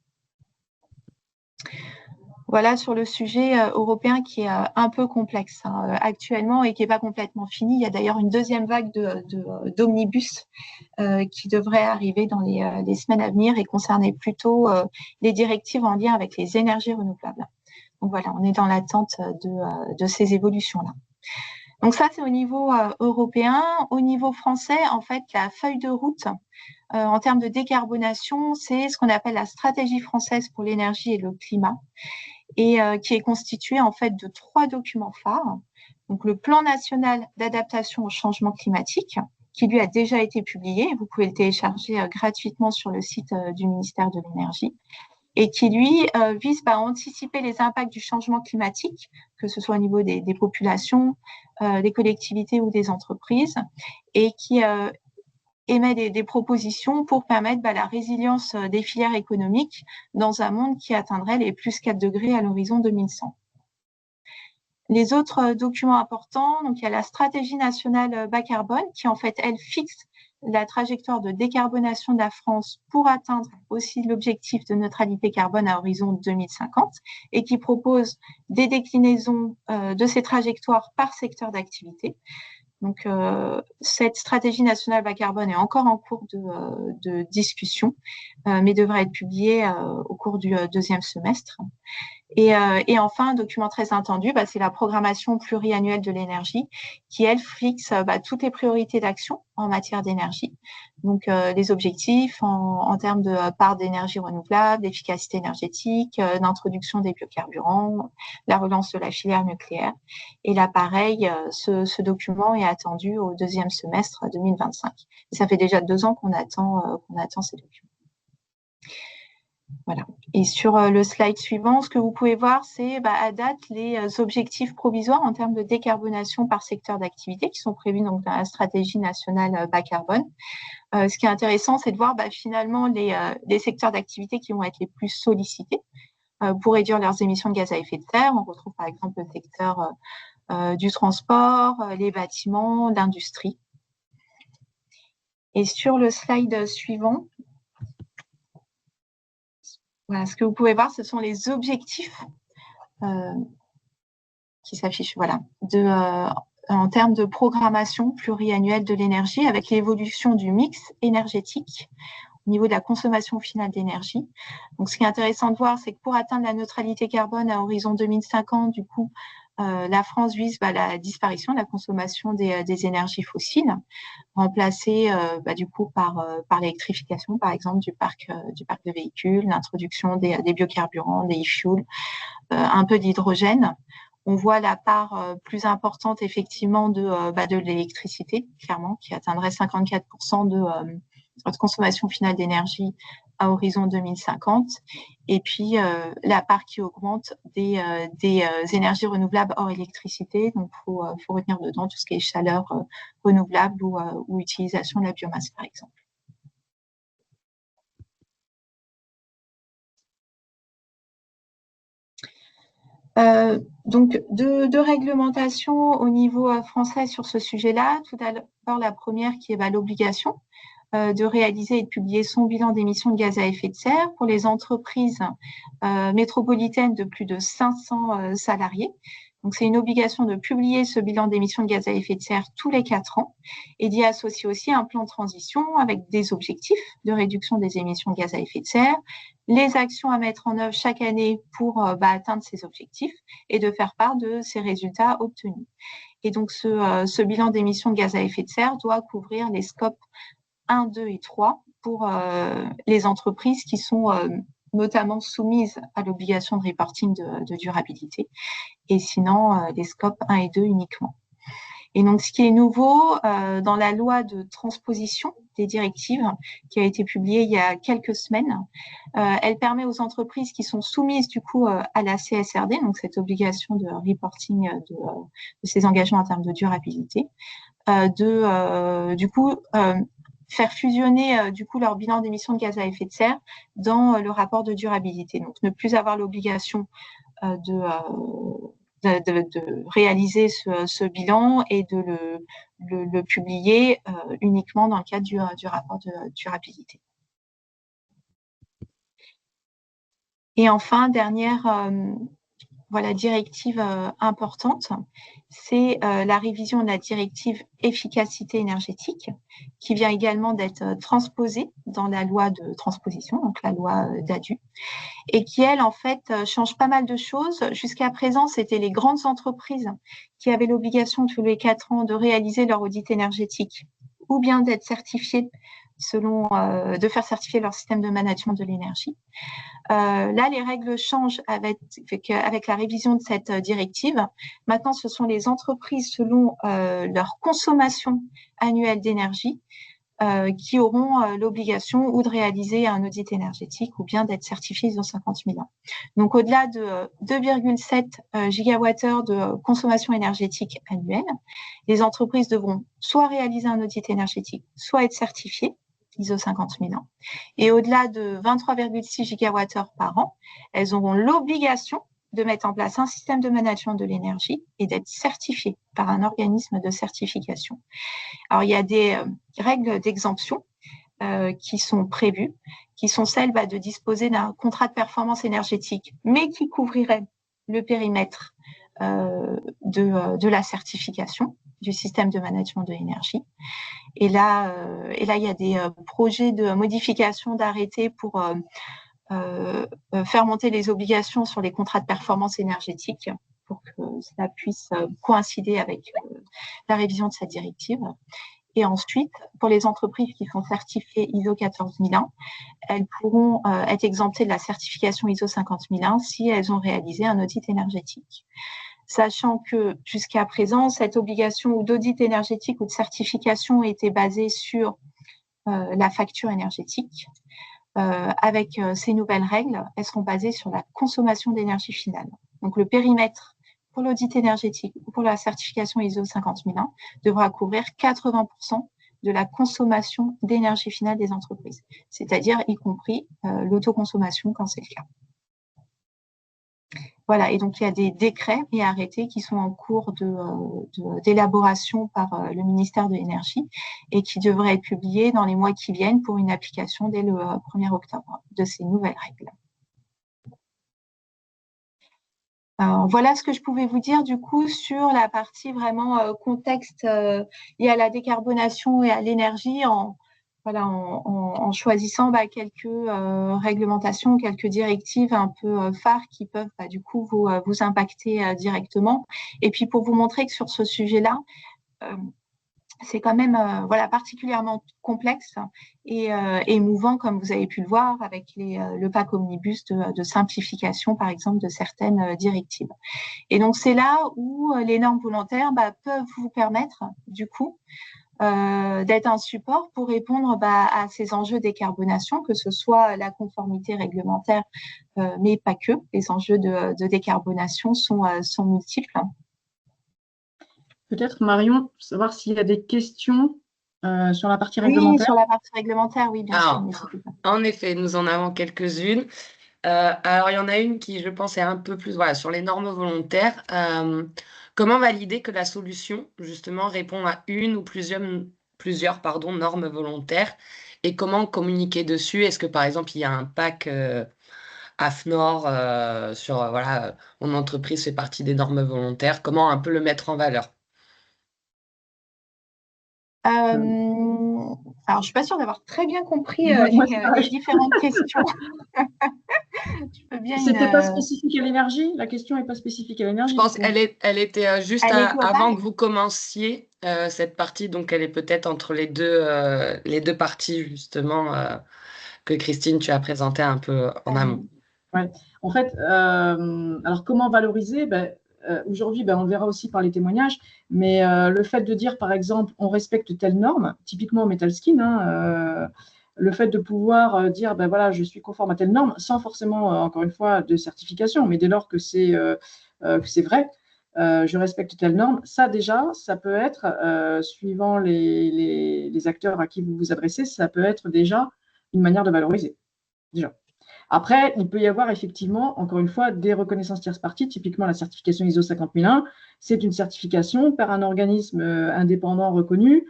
Voilà sur le sujet européen qui est un peu complexe actuellement et qui n'est pas complètement fini. Il y a d'ailleurs une deuxième vague d'omnibus qui devrait arriver dans les semaines à venir et concerner plutôt les directives en lien avec les énergies renouvelables. Donc voilà, on est dans l'attente de ces évolutions-là. Donc ça, c'est au niveau européen. Au niveau français, en fait, la feuille de route en termes de décarbonation, c'est ce qu'on appelle la stratégie française pour l'énergie et le climat, et qui est constitué en fait de 3 documents phares. Donc le plan national d'adaptation au changement climatique, qui lui a déjà été publié. Vous pouvez le télécharger gratuitement sur le site du ministère de l'Énergie et qui, lui, vise à anticiper les impacts du changement climatique, que ce soit au niveau des populations, des collectivités ou des entreprises, et qui émet des propositions pour permettre la résilience des filières économiques dans un monde qui atteindrait les plus 4 degrés à l'horizon 2100. Les autres documents importants, donc il y a la stratégie nationale bas carbone qui en fait, elle fixe la trajectoire de décarbonation de la France pour atteindre aussi l'objectif de neutralité carbone à horizon 2050 et qui propose des déclinaisons de ces trajectoires par secteur d'activité. Donc, cette stratégie nationale bas carbone est encore en cours de discussion, mais devrait être publiée au cours du deuxième semestre. Et enfin, un document très attendu, c'est la programmation pluriannuelle de l'énergie qui, elle, fixe toutes les priorités d'action en matière d'énergie. Donc, les objectifs en termes de part d'énergie renouvelable, d'efficacité énergétique, d'introduction des biocarburants, la relance de la filière nucléaire. Et là, pareil, ce document est attendu au deuxième semestre 2025. Et ça fait déjà 2 ans qu'on attend ces documents. Voilà. Et sur le slide suivant, ce que vous pouvez voir, c'est à date les objectifs provisoires en termes de décarbonation par secteur d'activité qui sont prévus donc, dans la stratégie nationale bas carbone. Ce qui est intéressant, c'est de voir finalement les secteurs d'activité qui vont être les plus sollicités pour réduire leurs émissions de gaz à effet de serre. On retrouve par exemple le secteur du transport, les bâtiments, l'industrie. Et sur le slide suivant, voilà, ce que vous pouvez voir, ce sont les objectifs qui s'affichent en termes de programmation pluriannuelle de l'énergie avec l'évolution du mix énergétique au niveau de la consommation finale d'énergie. Donc, ce qui est intéressant de voir, c'est que pour atteindre la neutralité carbone à horizon 2050, du coup, la France vise la disparition de la consommation des énergies fossiles, remplacée du coup par l'électrification, par exemple, du parc de véhicules, l'introduction des biocarburants, des e-fuels, un peu d'hydrogène. On voit la part plus importante effectivement de l'électricité, clairement, qui atteindrait 54% de consommation finale d'énergie à horizon 2050, et puis la part qui augmente des énergies renouvelables hors électricité. Donc, faut retenir dedans tout ce qui est chaleur renouvelable ou utilisation de la biomasse, par exemple. Donc, deux réglementations au niveau français sur ce sujet-là. Tout d'abord, la première qui est l'obligation de réaliser et de publier son bilan d'émissions de gaz à effet de serre pour les entreprises métropolitaines de plus de 500 salariés. Donc, c'est une obligation de publier ce bilan d'émissions de gaz à effet de serre tous les 4 ans et d'y associer aussi un plan de transition avec des objectifs de réduction des émissions de gaz à effet de serre, les actions à mettre en œuvre chaque année pour atteindre ces objectifs et de faire part de ces résultats obtenus. Et donc, ce bilan d'émissions de gaz à effet de serre doit couvrir les scopes 1, 2 et 3 pour les entreprises qui sont notamment soumises à l'obligation de reporting de durabilité, et sinon les scopes 1 et 2 uniquement. Et donc, ce qui est nouveau dans la loi de transposition des directives qui a été publiée il y a quelques semaines, elle permet aux entreprises qui sont soumises du coup à la CSRD, donc cette obligation de reporting de ces engagements en termes de durabilité, du coup faire fusionner du coup leur bilan d'émissions de gaz à effet de serre dans le rapport de durabilité. Donc, ne plus avoir l'obligation de réaliser ce bilan et de le publier uniquement dans le cadre du rapport de durabilité. Et enfin, dernière directive importante, c'est la révision de la directive efficacité énergétique qui vient également d'être transposée dans la loi de transposition, donc la loi DADU, et qui, elle, en fait, change pas mal de choses. Jusqu'à présent, c'était les grandes entreprises qui avaient l'obligation tous les 4 ans de réaliser leur audit énergétique ou bien d'être certifiées de faire certifier leur système de management de l'énergie. Là, les règles changent avec la révision de cette directive. Maintenant, ce sont les entreprises selon leur consommation annuelle d'énergie qui auront l'obligation ou de réaliser un audit énergétique ou bien d'être certifiés ISO 50001. Donc, au-delà de 2,7 gigawattheures de consommation énergétique annuelle, les entreprises devront soit réaliser un audit énergétique, soit être certifiées ISO 50001. Et au-delà de 23,6 gigawattheures par an, elles auront l'obligation de mettre en place un système de management de l'énergie et d'être certifiées par un organisme de certification. Alors, il y a des règles d'exemption qui sont prévues, qui sont celles de disposer d'un contrat de performance énergétique, mais qui couvrirait le périmètre de la certification du système de management de l'énergie. Et là, il y a des projets de modification d'arrêtés pour faire monter les obligations sur les contrats de performance énergétique pour que cela puisse coïncider avec la révision de cette directive. Et ensuite, pour les entreprises qui sont certifiées ISO 14001, elles pourront être exemptées de la certification ISO 50001 si elles ont réalisé un audit énergétique. Sachant que jusqu'à présent, cette obligation d'audit énergétique ou de certification était basée sur la facture énergétique. Avec ces nouvelles règles, elles seront basées sur la consommation d'énergie finale. Donc, le périmètre pour l'audit énergétique ou pour la certification ISO 50001 devra couvrir 80% de la consommation d'énergie finale des entreprises, c'est-à-dire y compris l'autoconsommation quand c'est le cas. Voilà, et donc il y a des décrets et arrêtés qui sont en cours d'élaboration par le ministère de l'Énergie et qui devraient être publiés dans les mois qui viennent pour une application dès le 1er octobre de ces nouvelles règles. Alors, voilà ce que je pouvais vous dire du coup sur la partie vraiment contexte lié à la décarbonation et à l'énergie en choisissant quelques réglementations, quelques directives un peu phares qui peuvent du coup vous impacter directement. Et puis pour vous montrer que sur ce sujet-là, c'est quand même particulièrement complexe et émouvant, comme vous avez pu le voir avec le pack omnibus de simplification, par exemple, de certaines directives. Et donc, c'est là où les normes volontaires peuvent vous permettre, du coup, d'être un support pour répondre à ces enjeux de décarbonation, que ce soit la conformité réglementaire, mais pas que. Les enjeux de décarbonation sont multiples. Peut-être, Marion, savoir s'il y a des questions sur la partie réglementaire. Oui, sur la partie réglementaire, oui, bien sûr. En effet, nous en avons quelques-unes. Alors, il y en a une qui, je pense, est un peu plus sur les normes volontaires. Comment valider que la solution, justement, répond à une ou plusieurs normes volontaires et comment communiquer dessus? Est-ce que, par exemple, il y a un pack AFNOR sur, mon entreprise fait partie des normes volontaires? Comment un peu le mettre en valeur? Alors, je ne suis pas sûre d'avoir très bien compris les différentes questions. C'était pas spécifique à l'énergie? La question n'est pas spécifique à l'énergie? Je pense qu'elle était juste avant que vous commenciez cette partie, donc elle est peut-être entre les deux parties, justement, que Christine, tu as présenté un peu en amont. Ouais. En fait, alors comment valoriser? Aujourd'hui, on le verra aussi par les témoignages, mais le fait de dire, par exemple, on respecte telle norme, typiquement Metalskin, le fait de pouvoir dire, je suis conforme à telle norme, sans forcément, encore une fois, de certification, mais dès lors que c'est vrai, je respecte telle norme, ça déjà, ça peut être, suivant les acteurs à qui vous vous adressez, ça peut être déjà une manière de valoriser, déjà. Après, il peut y avoir effectivement, encore une fois, des reconnaissances tierces parties, typiquement la certification ISO 50001, c'est une certification par un organisme indépendant reconnu.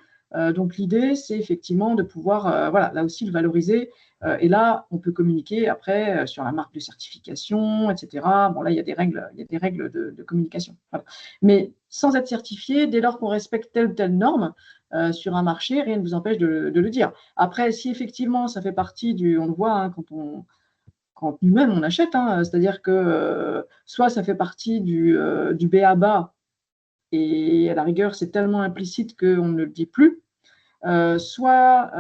Donc, l'idée, c'est effectivement de pouvoir, là aussi, le valoriser. Et là, on peut communiquer après sur la marque de certification, etc. Bon, là, il y a des règles de communication. Voilà. Mais sans être certifié, dès lors qu'on respecte telle ou telle norme, sur un marché, rien ne vous empêche de le dire. Après, si effectivement, ça fait partie on le voit quand nous-mêmes on achète, c'est-à-dire que soit ça fait partie du b.a.-ba et à la rigueur c'est tellement implicite qu'on ne le dit plus, Soit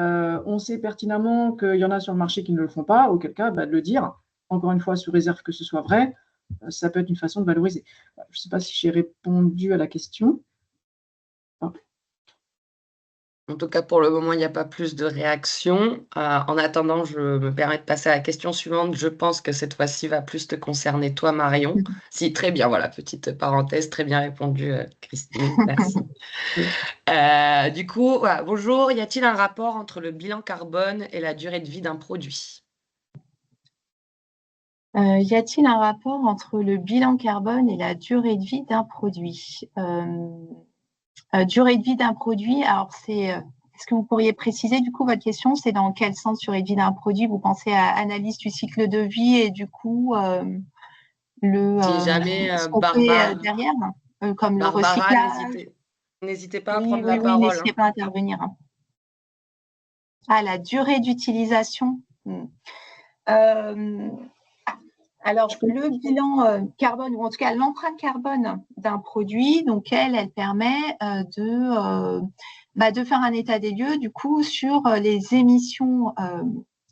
on sait pertinemment qu'il y en a sur le marché qui ne le font pas, auquel cas, de le dire, encore une fois, sous réserve que ce soit vrai, ça peut être une façon de valoriser. Je ne sais pas si j'ai répondu à la question. En tout cas, pour le moment, il n'y a pas plus de réactions. En attendant, je me permets de passer à la question suivante. Je pense que cette fois-ci va plus te concerner toi, Marion. Si, très bien, voilà, petite parenthèse, très bien répondu, Christine, merci. Du coup, voilà, bonjour, y a-t-il un rapport entre le bilan carbone et la durée de vie d'un produit? Y a-t-il un rapport entre le bilan carbone et la durée de vie d'un produit? Durée de vie d'un produit, alors est-ce que vous pourriez préciser du coup votre question? C'est dans quel sens durée de vie d'un produit? Vous pensez à analyse du cycle de vie et du coup Si jamais, ce qu'on fait derrière, comme le Barbara, recyclage? n'hésitez pas à Oui, prendre oui, la oui, parole, n'hésitez pas à intervenir. Ah, la durée d'utilisation. Alors, le bilan carbone, ou en tout cas l'empreinte carbone d'un produit, donc elle permet de faire un état des lieux du coup sur les émissions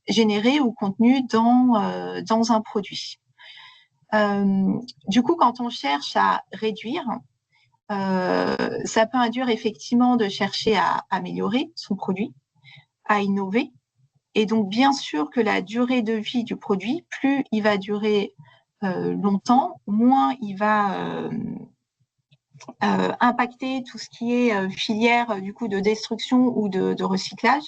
générées ou contenues dans un produit. Du coup, quand on cherche à réduire, ça peut induire effectivement de chercher à améliorer son produit, à innover. Et donc, bien sûr que la durée de vie du produit, plus il va durer longtemps, moins il va impacter tout ce qui est filière du coup de destruction ou de recyclage,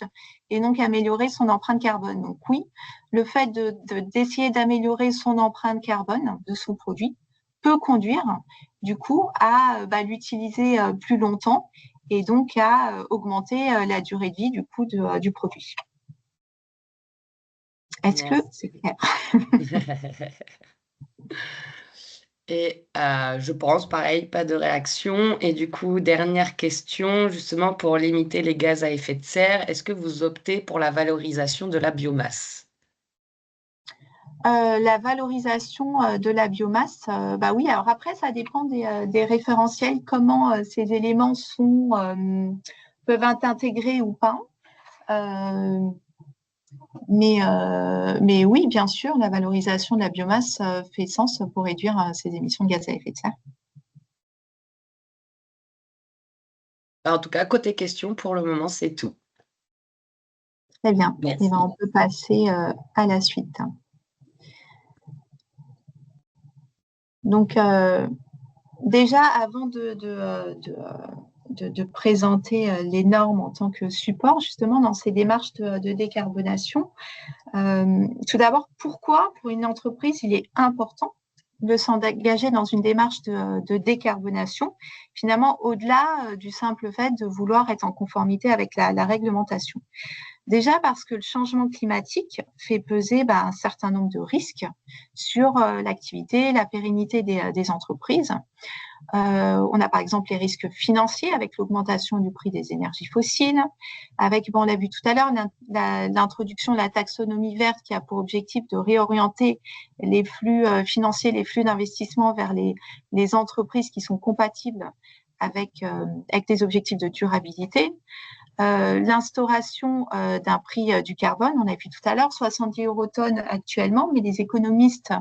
et donc améliorer son empreinte carbone. Donc oui, le fait d'essayer d'améliorer son empreinte carbone de son produit peut conduire du coup à l'utiliser plus longtemps et donc à augmenter la durée de vie du coup du produit. Est-ce que c'est clair? Et je pense pareil, pas de réaction. Et du coup, dernière question, justement pour limiter les gaz à effet de serre, est-ce que vous optez pour la valorisation de la biomasse? La valorisation de la biomasse, oui. Alors après, ça dépend des référentiels, comment ces éléments peuvent être intégrés ou pas. Mais oui, bien sûr, la valorisation de la biomasse fait sens pour réduire ces émissions de gaz à effet de serre. En tout cas, côté question, pour le moment, c'est tout. Très bien. Merci. Et on peut passer à la suite. Donc, déjà, avant de présenter les normes en tant que support, justement, dans ces démarches de décarbonation, tout d'abord, pourquoi, pour une entreprise, il est important de s'engager dans une démarche de décarbonation, finalement, au-delà du simple fait de vouloir être en conformité avec la réglementation. Déjà parce que le changement climatique fait peser un certain nombre de risques sur l'activité, la pérennité des entreprises. On a par exemple les risques financiers avec l'augmentation du prix des énergies fossiles, avec, on l'a vu tout à l'heure, l'introduction de la taxonomie verte qui a pour objectif de réorienter les flux financiers, les flux d'investissement vers les entreprises qui sont compatibles avec des objectifs de durabilité. L'instauration d'un prix du carbone, on a vu tout à l'heure, 70 € actuellement, mais les économistes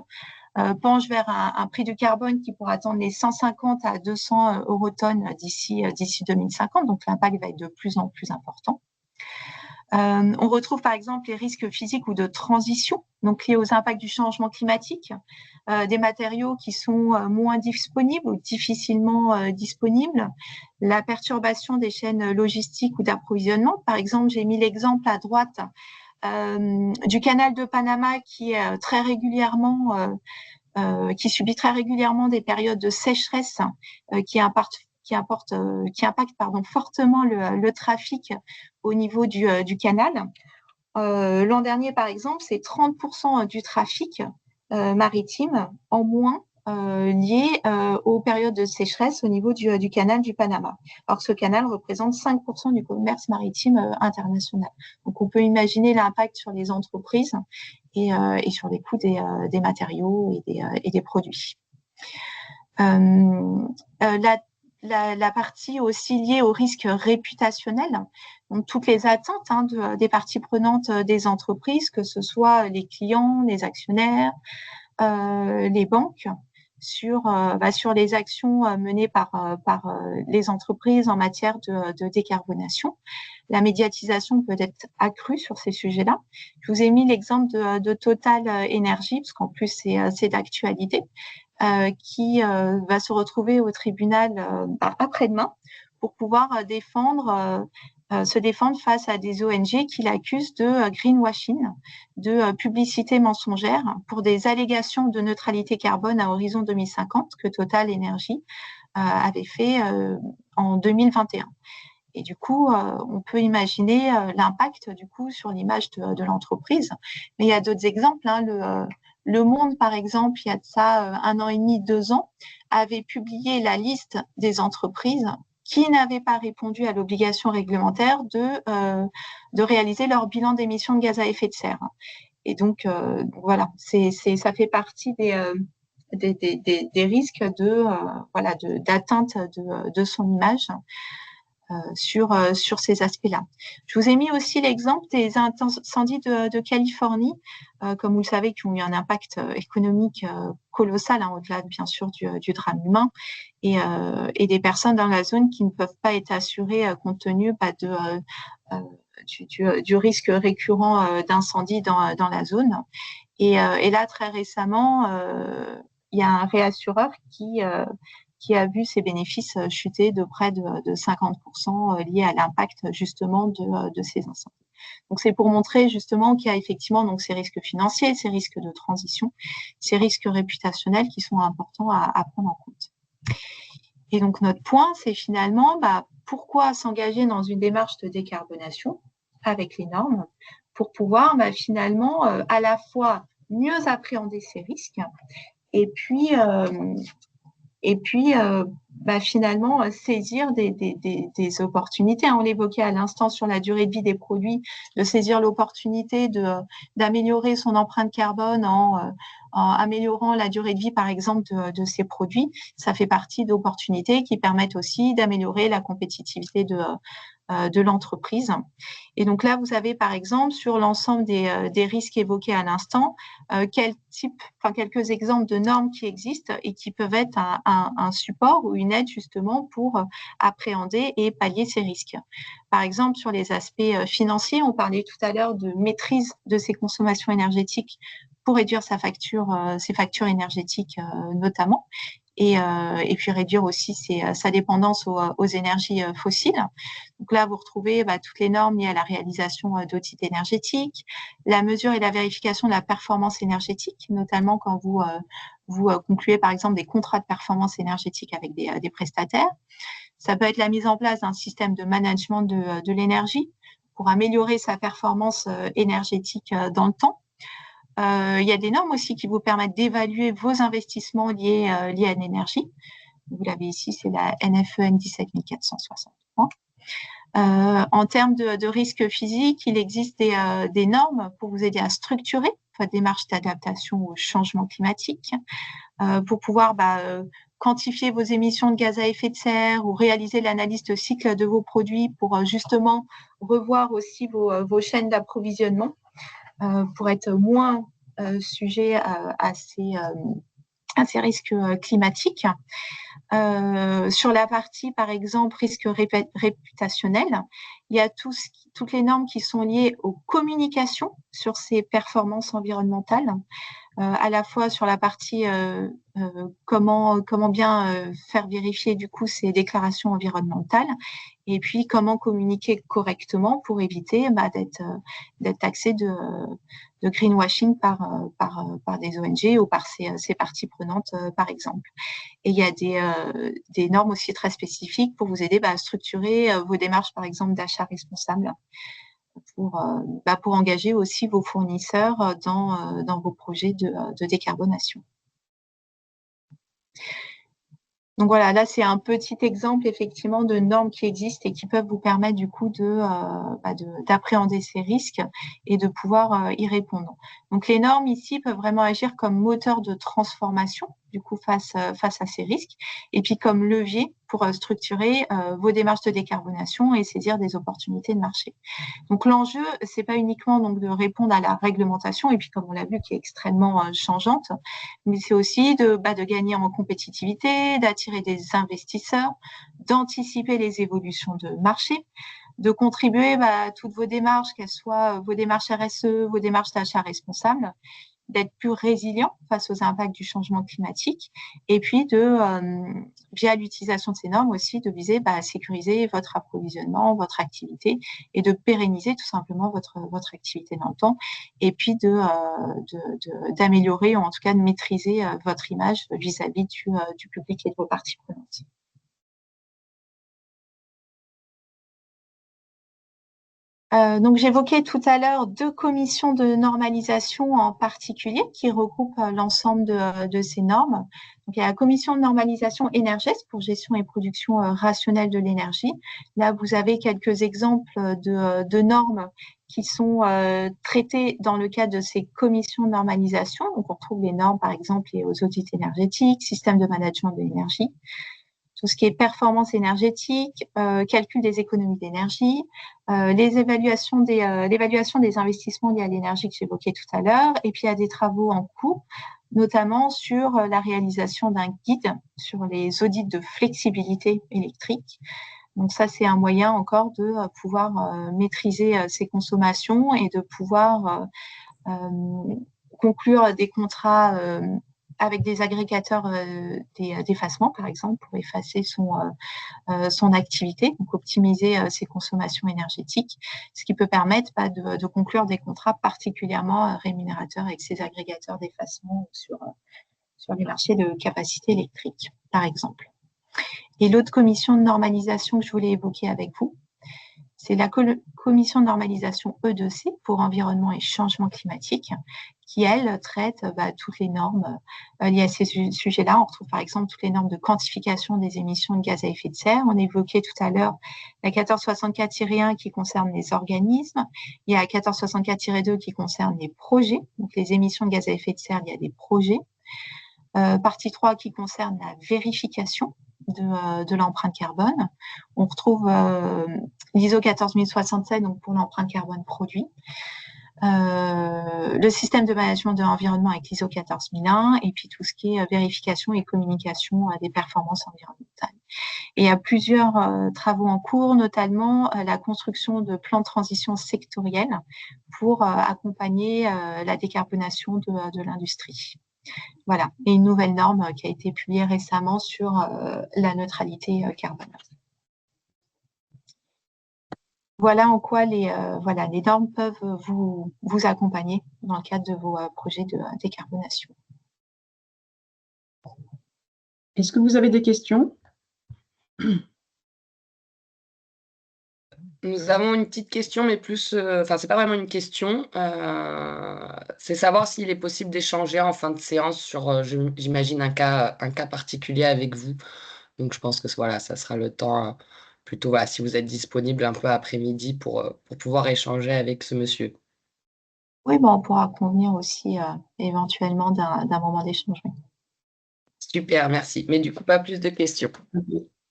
penchent vers un prix du carbone qui pourra atteindre les 150 à 200 € d'ici 2050, donc l'impact va être de plus en plus important. On retrouve par exemple les risques physiques ou de transition, donc liés aux impacts du changement climatique, des matériaux qui sont moins disponibles ou difficilement disponibles, la perturbation des chaînes logistiques ou d'approvisionnement. Par exemple, j'ai mis l'exemple à droite du canal de Panama qui est qui subit très régulièrement des périodes de sécheresse qui impactent fortement le trafic au niveau du canal. L'an dernier, par exemple, c'est 30% du trafic maritime en moins lié aux périodes de sécheresse au niveau du canal du Panama. Or, ce canal représente 5% du commerce maritime international. Donc, on peut imaginer l'impact sur les entreprises et sur les coûts des matériaux et des produits. La partie aussi liée au risque réputationnel. donc toutes les attentes des parties prenantes des entreprises, que ce soit les clients, les actionnaires, les banques, sur les actions menées par les entreprises en matière de décarbonation. La médiatisation peut être accrue sur ces sujets-là. Je vous ai mis l'exemple de Total Énergie, parce qu'en plus c'est d'actualité, qui va se retrouver au tribunal après-demain pour pouvoir se défendre face à des ONG qui l'accusent de greenwashing, de publicité mensongère pour des allégations de neutralité carbone à horizon 2050 que Total Énergie avait fait en 2021. Et du coup, on peut imaginer l'impact du coup sur l'image de l'entreprise. Mais il y a d'autres exemples. Le Monde, par exemple, il y a de ça 1 an et demi, 2 ans, avait publié la liste des entreprises qui n'avaient pas répondu à l'obligation réglementaire de réaliser leur bilan d'émissions de gaz à effet de serre. Et donc voilà, ça fait partie des risques d'atteinte de son image sur ces aspects-là. Je vous ai mis aussi l'exemple des incendies de Californie, comme vous le savez, qui ont eu un impact économique colossal, au-delà bien sûr du drame humain, et des personnes dans la zone qui ne peuvent pas être assurées compte tenu du risque récurrent d'incendie dans la zone. Et là, très récemment, il y a un réassureur qui a vu ses bénéfices chuter de près de 50% liés à l'impact justement de ces incendies. Donc, c'est pour montrer justement qu'il y a effectivement donc, ces risques financiers, ces risques de transition, ces risques réputationnels qui sont importants à prendre en compte. Et donc, notre point, c'est finalement pourquoi s'engager dans une démarche de décarbonation avec les normes pour pouvoir finalement à la fois mieux appréhender ces risques et puis finalement saisir des opportunités. On l'évoquait à l'instant sur la durée de vie des produits, de saisir l'opportunité d'améliorer son empreinte carbone en améliorant la durée de vie, par exemple, de ces produits. Ça fait partie d'opportunités qui permettent aussi d'améliorer la compétitivité de l'entreprise. Et donc là, vous avez par exemple sur l'ensemble des risques évoqués à l'instant, quelques exemples de normes qui existent et qui peuvent être un support ou une aide justement pour appréhender et pallier ces risques. Par exemple, sur les aspects financiers, on parlait tout à l'heure de maîtrise de ses consommations énergétiques pour réduire ses factures énergétiques notamment. Et puis réduire aussi sa dépendance aux énergies fossiles. Donc là, vous retrouvez toutes les normes liées à la réalisation d'audits énergétiques, la mesure et la vérification de la performance énergétique, notamment quand vous concluez par exemple des contrats de performance énergétique avec des prestataires. Ça peut être la mise en place d'un système de management de l'énergie pour améliorer sa performance énergétique dans le temps. Il y a des normes aussi qui vous permettent d'évaluer vos investissements liés à l'énergie. Vous l'avez ici, c'est la NFEN 17463. En termes de risques physiques, il existe des normes pour vous aider à structurer votre démarche d'adaptation au changement climatique, pour pouvoir quantifier vos émissions de gaz à effet de serre ou réaliser l'analyse de cycle de vos produits pour justement revoir aussi vos chaînes d'approvisionnement. Pour être moins sujet à ces risques climatiques. Sur la partie, par exemple, risque réputationnel, il y a toutes les normes qui sont liées aux communications sur ces performances environnementales, à la fois sur la partie comment bien faire vérifier du coup ces déclarations environnementales, et puis comment communiquer correctement pour éviter d'être taxé de greenwashing par des ONG ou par ces parties prenantes, par exemple. Et il y a des normes aussi très spécifiques pour vous aider à structurer vos démarches, par exemple, d'achat responsable, pour engager aussi vos fournisseurs dans vos projets de décarbonation. Donc voilà, là c'est un petit exemple effectivement de normes qui existent et qui peuvent vous permettre du coup d'appréhender ces risques et de pouvoir y répondre. Donc les normes ici peuvent vraiment agir comme moteur de transformation du coup face à ces risques, et puis comme levier pour structurer vos démarches de décarbonation et saisir des opportunités de marché. Donc l'enjeu, c'est pas uniquement donc de répondre à la réglementation, et puis comme on l'a vu, qui est extrêmement changeante, mais c'est aussi de gagner en compétitivité, d'attirer des investisseurs, d'anticiper les évolutions de marché, de contribuer à toutes vos démarches, qu'elles soient vos démarches RSE, vos démarches d'achat responsable, d'être plus résilient face aux impacts du changement climatique, et puis via l'utilisation de ces normes aussi, de viser à sécuriser votre approvisionnement, votre activité, et de pérenniser tout simplement votre activité dans le temps, et puis d'améliorer, ou en tout cas de maîtriser votre image vis-à-vis du public et de vos parties prenantes. Donc, j'évoquais tout à l'heure 2 commissions de normalisation en particulier qui regroupent l'ensemble de ces normes. Donc, il y a la commission de normalisation Énergès pour gestion et production rationnelle de l'énergie. Là, vous avez quelques exemples de normes qui sont traitées dans le cadre de ces commissions de normalisation. Donc, on retrouve les normes, par exemple, liées aux audits énergétiques, système de management de l'énergie, tout ce qui est performance énergétique, calcul des économies d'énergie, l'évaluation des investissements liés à l'énergie que j'évoquais tout à l'heure, et puis il y a des travaux en cours, notamment sur la réalisation d'un guide sur les audits de flexibilité électrique. Donc ça, c'est un moyen encore de pouvoir maîtriser ses consommations et de pouvoir conclure des contrats avec des agrégateurs d'effacement, par exemple, pour effacer son activité, donc optimiser ses consommations énergétiques, ce qui peut permettre de conclure des contrats particulièrement rémunérateurs avec ces agrégateurs d'effacement sur les marchés de capacité électrique, par exemple. Et l'autre commission de normalisation que je voulais évoquer avec vous, c'est la commission de normalisation E2C pour environnement et changement climatique, qui, elle, traite toutes les normes liées à ces sujets-là. On retrouve par exemple toutes les normes de quantification des émissions de gaz à effet de serre. On évoquait tout à l'heure la 1464-1 qui concerne les organismes. Il y a la 1464-2 qui concerne les projets, donc les émissions de gaz à effet de serre, il y a des projets. Partie 3 qui concerne la vérification de l'empreinte carbone. On retrouve l'ISO 14067 donc pour l'empreinte carbone produit. Le système de management de l'environnement avec l'ISO 14001 et puis tout ce qui est vérification et communication des performances environnementales. Et il y a plusieurs travaux en cours, notamment la construction de plans de transition sectoriels pour accompagner la décarbonation de l'industrie. Voilà, et une nouvelle norme qui a été publiée récemment sur la neutralité carbone. Voilà en quoi les normes peuvent vous accompagner dans le cadre de vos projets de décarbonation. Est-ce que vous avez des questions? Nous avons une petite question, mais plus, enfin, c'est pas vraiment une question. C'est savoir s'il est possible d'échanger en fin de séance sur, j'imagine, un cas particulier avec vous. Donc, je pense que voilà, ça sera le temps plutôt, voilà, si vous êtes disponible un peu après-midi pour pouvoir échanger avec ce monsieur. Oui, on pourra convenir aussi éventuellement d'un moment d'échange. Super, merci. Mais du coup, pas plus de questions.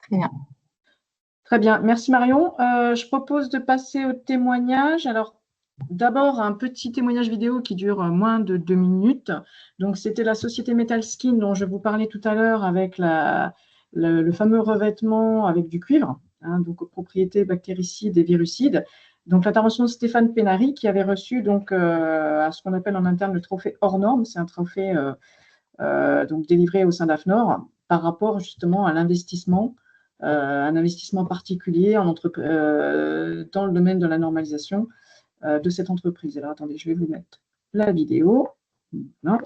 Très bien. Très bien, merci Marion. Je propose de passer au témoignage. Alors, d'abord, un petit témoignage vidéo qui dure moins de 2 minutes. Donc, c'était la société Metal Skin dont je vous parlais tout à l'heure avec le fameux revêtement avec du cuivre, donc propriétés bactéricides et virucides. Donc, l'intervention de Stéphane Pénary qui avait reçu donc, à ce qu'on appelle en interne le trophée hors norme. C'est un trophée donc délivré au sein d'AFNOR par rapport justement à l'investissement. Un investissement particulier dans le domaine de la normalisation de cette entreprise. Alors, attendez, je vais vous mettre la vidéo. Non.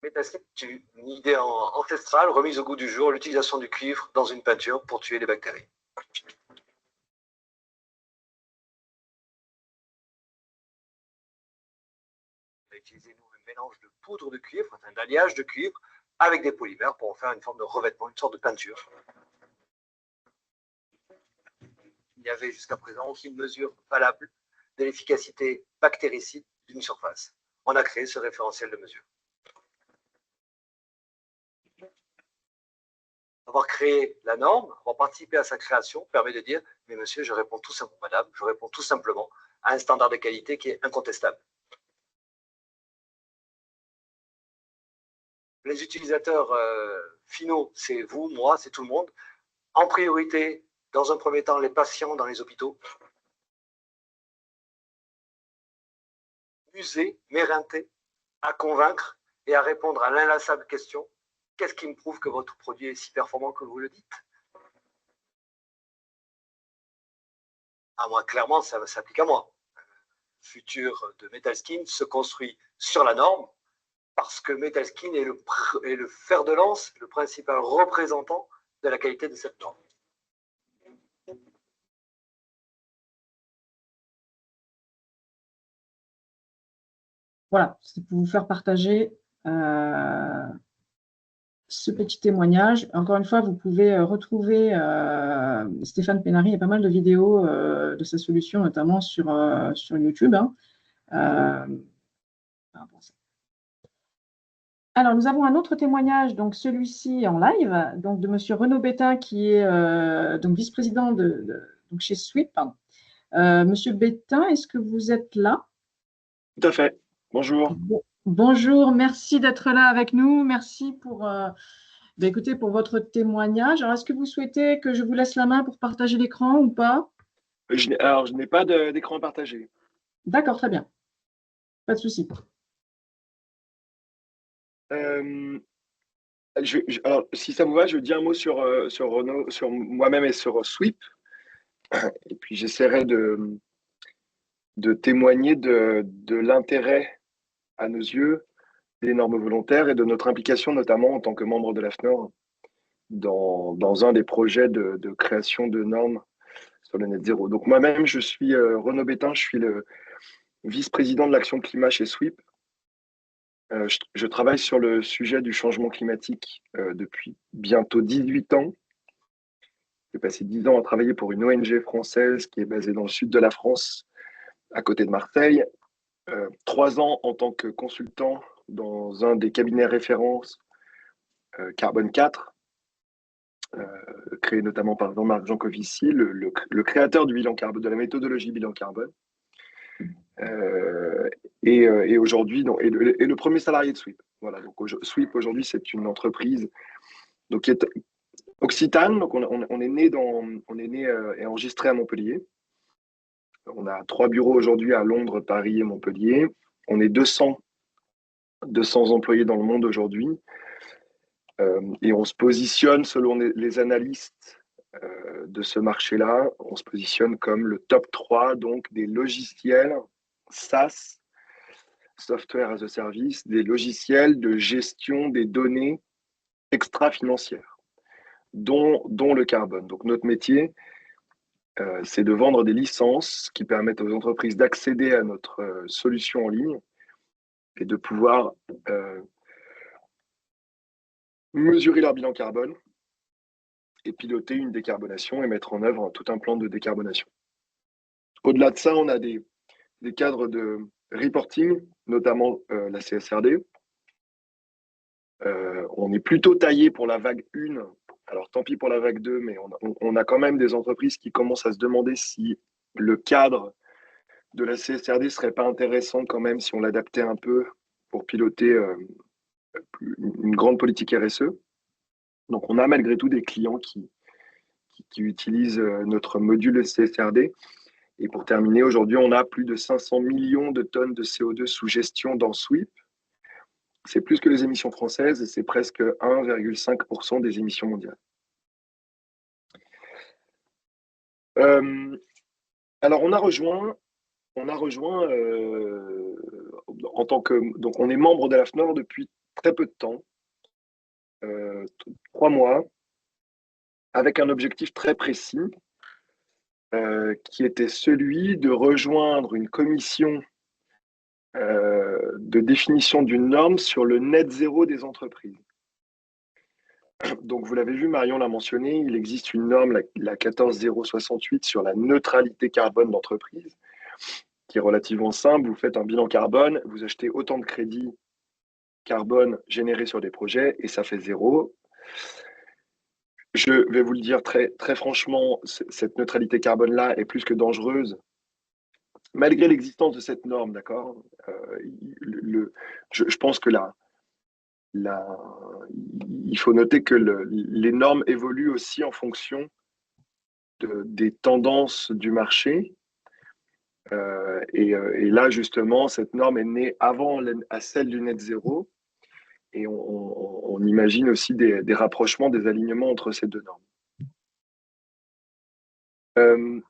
Métascape, une idée ancestrale remise au goût du jour, l'utilisation du cuivre dans une peinture pour tuer les bactéries. On a utilisé un mélange de poudre de cuivre, un alliage de cuivre, avec des polymères pour en faire une forme de revêtement, une sorte de peinture. Il n'y avait jusqu'à présent aucune mesure valable de l'efficacité bactéricide d'une surface. on a créé ce référentiel de mesure. Avoir créé la norme, avoir participé à sa création, permet de dire, mais monsieur, je réponds tout simplement, madame, je réponds tout simplement à un standard de qualité qui est incontestable. Les utilisateurs finaux, c'est vous, moi, c'est tout le monde. En priorité, dans un premier temps, les patients dans les hôpitaux. User, m'éreinter, à convaincre et à répondre à l'inlassable question: qu'est-ce qui me prouve que votre produit est si performant que vous le dites? À moi, clairement, ça s'applique à moi. Le futur de Metalskin se construit sur la norme parce que Metalskin est le fer de lance, le principal représentant de la qualité de cette norme. Voilà, c'est pour vous faire partager ce petit témoignage. Encore une fois, vous pouvez retrouver Stéphane Pénary. Il y a pas mal de vidéos de sa solution, notamment sur YouTube. Alors, nous avons un autre témoignage, donc celui-ci en live, donc de Monsieur Renaud Bétain, qui est donc vice-président donc chez Sweep. Monsieur Bétain, est-ce que vous êtes là? Tout à fait. Bonjour. Bonjour, merci d'être là avec nous. Merci pour, écoutez, pour votre témoignage. Alors, est-ce que vous souhaitez que je vous laisse la main pour partager l'écran ou pas? Alors, je n'ai pas d'écran partagé. D'accord, très bien. Pas de souci. Alors, si ça vous va, je dis un mot sur Renaud, sur moi-même et sur Sweep. Et puis, j'essaierai de témoigner de l'intérêt, à nos yeux, des normes volontaires et de notre implication, notamment en tant que membre de l'AFNOR, dans un des projets de création de normes sur le net zéro. Donc, moi-même, je suis Renaud Bétain, je suis le vice-président de l'action climat chez Sweep. Je travaille sur le sujet du changement climatique depuis bientôt 18 ans. J'ai passé 10 ans à travailler pour une ONG française qui est basée dans le sud de la France, à côté de Marseille. 3 ans en tant que consultant dans un des cabinets références Carbone 4, créé notamment par Jean-Marc Jancovici, le créateur du bilan carbone, de la méthodologie bilan carbone. Et aujourd'hui, et le premier salarié de Sweep. Voilà, donc Sweep aujourd'hui, c'est une entreprise donc, qui est occitane. Donc on est né et enregistré à Montpellier. On a 3 bureaux aujourd'hui à Londres, Paris et Montpellier. On est 200 employés dans le monde aujourd'hui. Et on se positionne, selon les analystes de ce marché-là, on se positionne comme le top 3 donc, des logiciels SaaS, Software as a Service, des logiciels de gestion des données extra-financières, dont le carbone. Donc notre métier, c'est de vendre des licences qui permettent aux entreprises d'accéder à notre solution en ligne et de pouvoir mesurer leur bilan carbone et piloter une décarbonation et mettre en œuvre tout un plan de décarbonation. Au-delà de ça, on a des cadres de reporting, notamment la CSRD. On est plutôt taillé pour la vague 1. Alors tant pis pour la vague 2, mais on a quand même des entreprises qui commencent à se demander si le cadre de la CSRD ne serait pas intéressant quand même si on l'adaptait un peu pour piloter une grande politique RSE. Donc on a malgré tout des clients qui utilisent notre module CSRD. Et pour terminer, aujourd'hui, on a plus de 500 millions de tonnes de CO2 sous gestion dans Sweep. C'est plus que les émissions françaises et c'est presque 1,5% des émissions mondiales. Alors, on a rejoint en tant que... Donc, on est membre de l'AFNOR depuis très peu de temps, 3 mois, avec un objectif très précis, qui était celui de rejoindre une commission de définition d'une norme sur le net zéro des entreprises. Donc, vous l'avez vu, Marion l'a mentionné, il existe une norme, la 14068, sur la neutralité carbone d'entreprise. qui est relativement simple. Vous faites un bilan carbone, vous achetez autant de crédits carbone générés sur des projets et ça fait 0. Je vais vous le dire très, très franchement, cette neutralité carbone-là est plus que dangereuse, malgré l'existence de cette norme, d'accord. Je pense que il faut noter que les normes évoluent aussi en fonction des tendances du marché. Et là, justement, cette norme est née avant celle du net zéro. Et on imagine aussi des rapprochements, des alignements entre ces deux normes.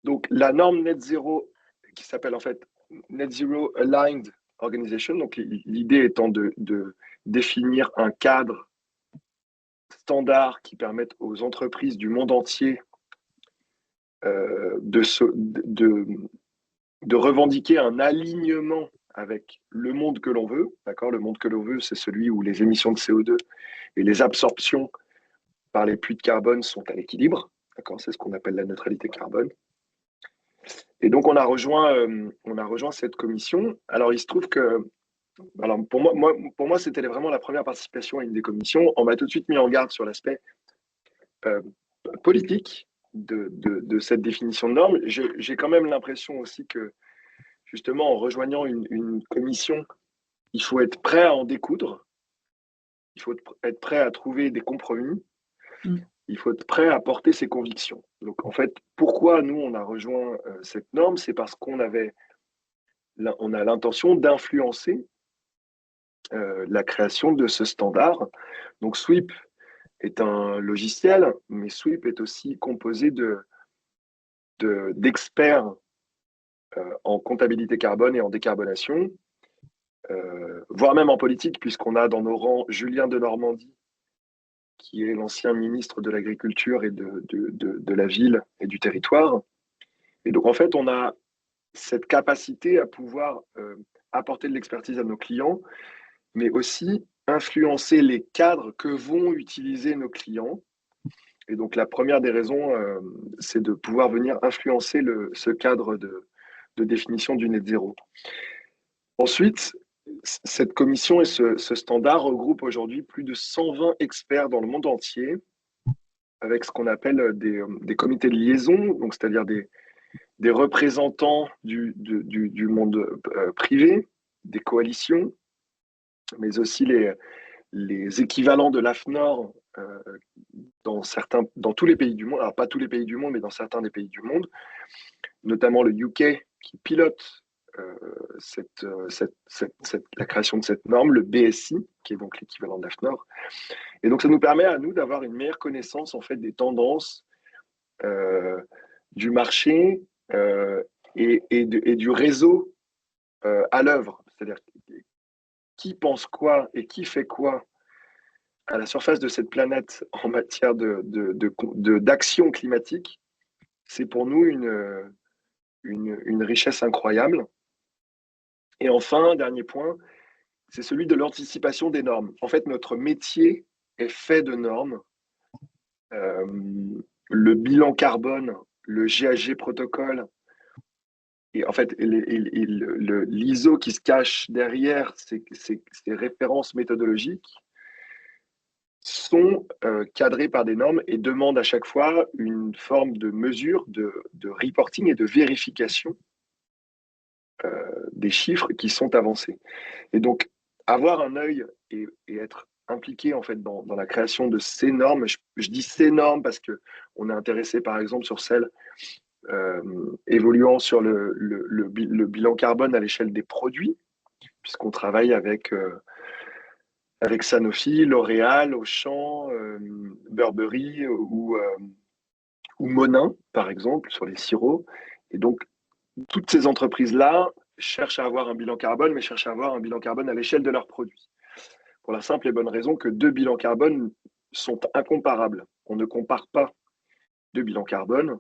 Donc, la norme net zéro, qui s'appelle en fait Net Zero Aligned Organization, donc l'idée étant de définir un cadre standard qui permette aux entreprises du monde entier de revendiquer un alignement avec le monde que l'on veut. D'accord ? Le monde que l'on veut, c'est celui où les émissions de CO2 et les absorptions par les puits de carbone sont à l'équilibre. D'accord ? C'est ce qu'on appelle la neutralité carbone. Et donc, on a rejoint cette commission. Alors, il se trouve que, alors pour moi, c'était vraiment la première participation à une des commissions. On m'a tout de suite mis en garde sur l'aspect politique de cette définition de normes. J'ai quand même l'impression aussi que, justement, en rejoignant une commission, il faut être prêt à en découdre. Il faut être prêt à trouver des compromis. Il faut être prêt à porter ses convictions. Donc, en fait, pourquoi nous, on a rejoint cette norme? C'est parce qu'on a l'intention d'influencer la création de ce standard. Donc, Sweep est un logiciel, mais Sweep est aussi composé d'experts en comptabilité carbone et en décarbonation, voire même en politique, puisqu'on a dans nos rangs Julien Denormandie, qui est l'ancien ministre de l'Agriculture et de la ville et du territoire. Et donc, en fait, on a cette capacité à pouvoir apporter de l'expertise à nos clients, mais aussi influencer les cadres que vont utiliser nos clients. Et donc, la première des raisons, c'est de pouvoir venir influencer ce cadre de définition du net zéro. Ensuite, cette commission et ce standard regroupent aujourd'hui plus de 120 experts dans le monde entier, avec ce qu'on appelle des comités de liaison, donc c'est-à-dire des représentants du monde privé, des coalitions, mais aussi les équivalents de l'AFNOR dans tous les pays du monde, alors pas tous les pays du monde, mais dans certains des pays du monde, notamment le UK qui pilote la création de cette norme, le BSI, qui est donc l'équivalent de l'AFNOR. Et donc, ça nous permet à nous d'avoir une meilleure connaissance en fait des tendances du marché et du réseau à l'œuvre. C'est-à-dire qui pense quoi et qui fait quoi à la surface de cette planète en matière d'action climatique. C'est pour nous une richesse incroyable. Et enfin, dernier point, c'est celui de l'anticipation des normes. En fait, notre métier est fait de normes. Le bilan carbone, le GHG protocole, et en fait, l'ISO qui se cache derrière ces références méthodologiques sont cadrés par des normes et demandent à chaque fois une forme de mesure, de reporting et de vérification des chiffres qui sont avancés. Et donc, avoir un œil et être impliqué en fait dans la création de ces normes, je dis ces normes parce qu'on est intéressé par exemple sur celles évoluant sur le bilan carbone à l'échelle des produits, puisqu'on travaille avec Sanofi, L'Oréal, Auchan, Burberry ou Monin, par exemple, sur les sirops. Et donc, toutes ces entreprises-là cherchent à avoir un bilan carbone, mais cherchent à avoir un bilan carbone à l'échelle de leurs produits. Pour la simple et bonne raison que deux bilans carbone sont incomparables. On ne compare pas deux bilans carbone.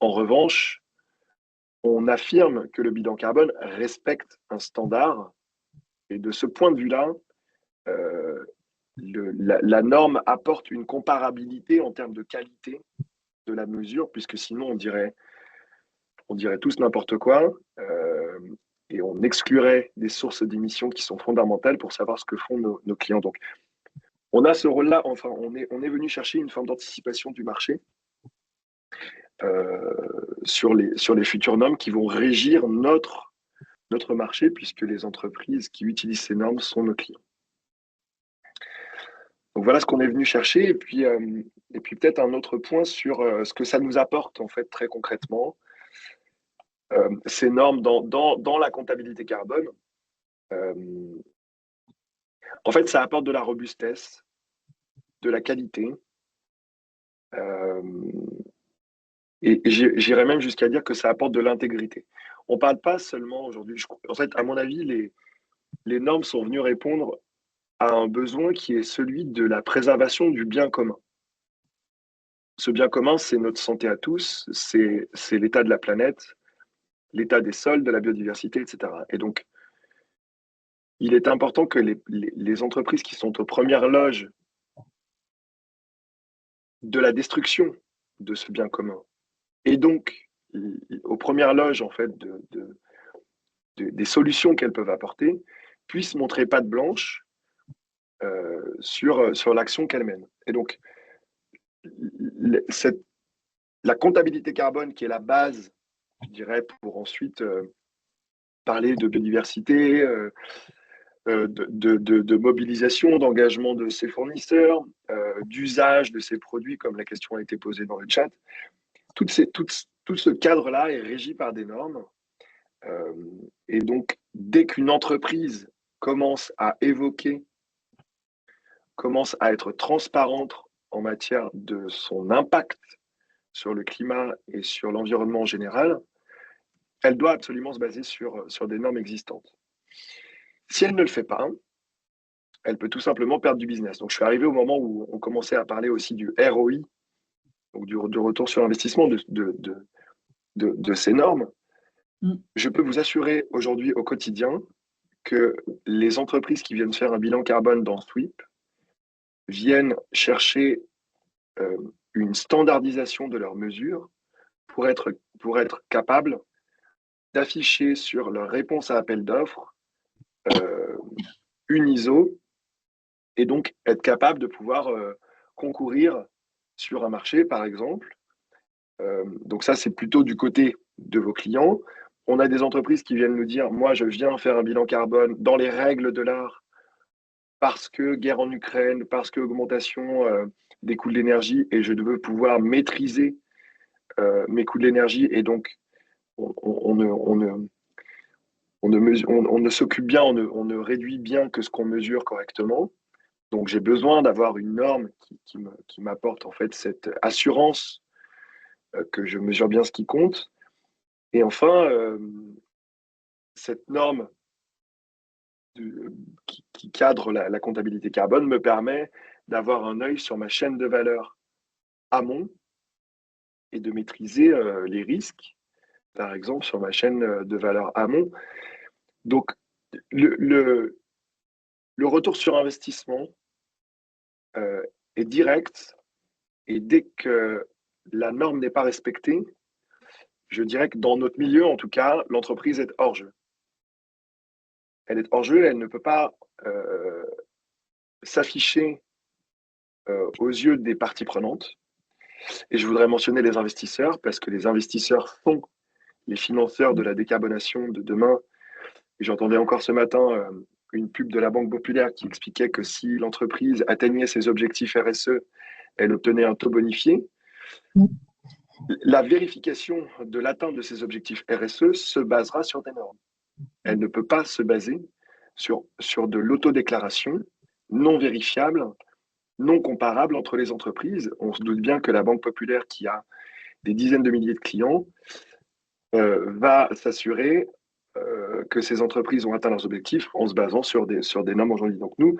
En revanche, on affirme que le bilan carbone respecte un standard. Et de ce point de vue-là, la norme apporte une comparabilité en termes de qualité de la mesure, puisque sinon on dirait on dirait tous n'importe quoi, et on exclurait des sources d'émissions qui sont fondamentales pour savoir ce que font nos clients. Donc, on a ce rôle-là, enfin, on est venu chercher une forme d'anticipation du marché sur les futures normes qui vont régir notre marché, puisque les entreprises qui utilisent ces normes sont nos clients. Donc voilà ce qu'on est venu chercher, et puis peut-être un autre point sur ce que ça nous apporte en fait très concrètement, ces normes dans la comptabilité carbone. En fait, ça apporte de la robustesse, de la qualité, et j'irais même jusqu'à dire que ça apporte de l'intégrité. On ne parle pas seulement aujourd'hui, en fait, à mon avis, les normes sont venues répondre à un besoin qui est celui de la préservation du bien commun. Ce bien commun, c'est notre santé à tous, c'est l'état de la planète, l'état des sols, de la biodiversité, etc. Et donc, il est important que les entreprises qui sont aux premières loges de la destruction de ce bien commun, et donc aux premières loges en fait des solutions qu'elles peuvent apporter, puissent montrer patte blanche sur l'action qu'elles mènent. Et donc, la comptabilité carbone, qui est la base, je dirais, pour ensuite parler de biodiversité, de mobilisation, d'engagement de ses fournisseurs, d'usage de ces produits, comme la question a été posée dans le chat. Tout ce cadre-là est régi par des normes. Et donc, dès qu'une entreprise commence à évoquer, commence à être transparente en matière de son impact sur le climat et sur l'environnement en général, elle doit absolument se baser sur des normes existantes. Si elle ne le fait pas, elle peut tout simplement perdre du business. Donc, je suis arrivé au moment où on commençait à parler aussi du ROI, donc du retour sur investissement de ces normes. Je peux vous assurer aujourd'hui au quotidien que les entreprises qui viennent faire un bilan carbone dans Sweep viennent chercher une standardisation de leurs mesures pour être capables d'afficher sur leur réponse à appel d'offres une ISO, et donc être capable de pouvoir concourir sur un marché, par exemple. Donc ça, c'est plutôt du côté de vos clients. On a des entreprises qui viennent nous dire, moi, je viens faire un bilan carbone dans les règles de l'art parce que guerre en Ukraine, parce que augmentation des coûts de l'énergie, et je veux pouvoir maîtriser mes coûts de l'énergie, et donc on ne s'occupe bien, on ne réduit bien que ce qu'on mesure correctement. Donc j'ai besoin d'avoir une norme qui m'apporte en fait cette assurance que je mesure bien ce qui compte. Et enfin, cette norme qui cadre la comptabilité carbone me permet d'avoir un œil sur ma chaîne de valeur amont et de maîtriser les risques, par exemple sur ma chaîne de valeur amont. Donc le retour sur investissement est direct, et dès que la norme n'est pas respectée, je dirais que dans notre milieu, en tout cas, l'entreprise est hors jeu. Elle est hors jeu, elle ne peut pas s'afficher aux yeux des parties prenantes. Et je voudrais mentionner les investisseurs, parce que les investisseurs sont les financeurs de la décarbonation de demain. Et j'entendais encore ce matin une pub de la Banque Populaire qui expliquait que si l'entreprise atteignait ses objectifs RSE, elle obtenait un taux bonifié. La vérification de l'atteinte de ces objectifs RSE se basera sur des normes. Elle ne peut pas se baser sur de l'autodéclaration non vérifiable, non comparable entre les entreprises. On se doute bien que la Banque Populaire, qui a des dizaines de milliers de clients, va s'assurer que ces entreprises ont atteint leurs objectifs en se basant sur des normes aujourd'hui. Donc nous,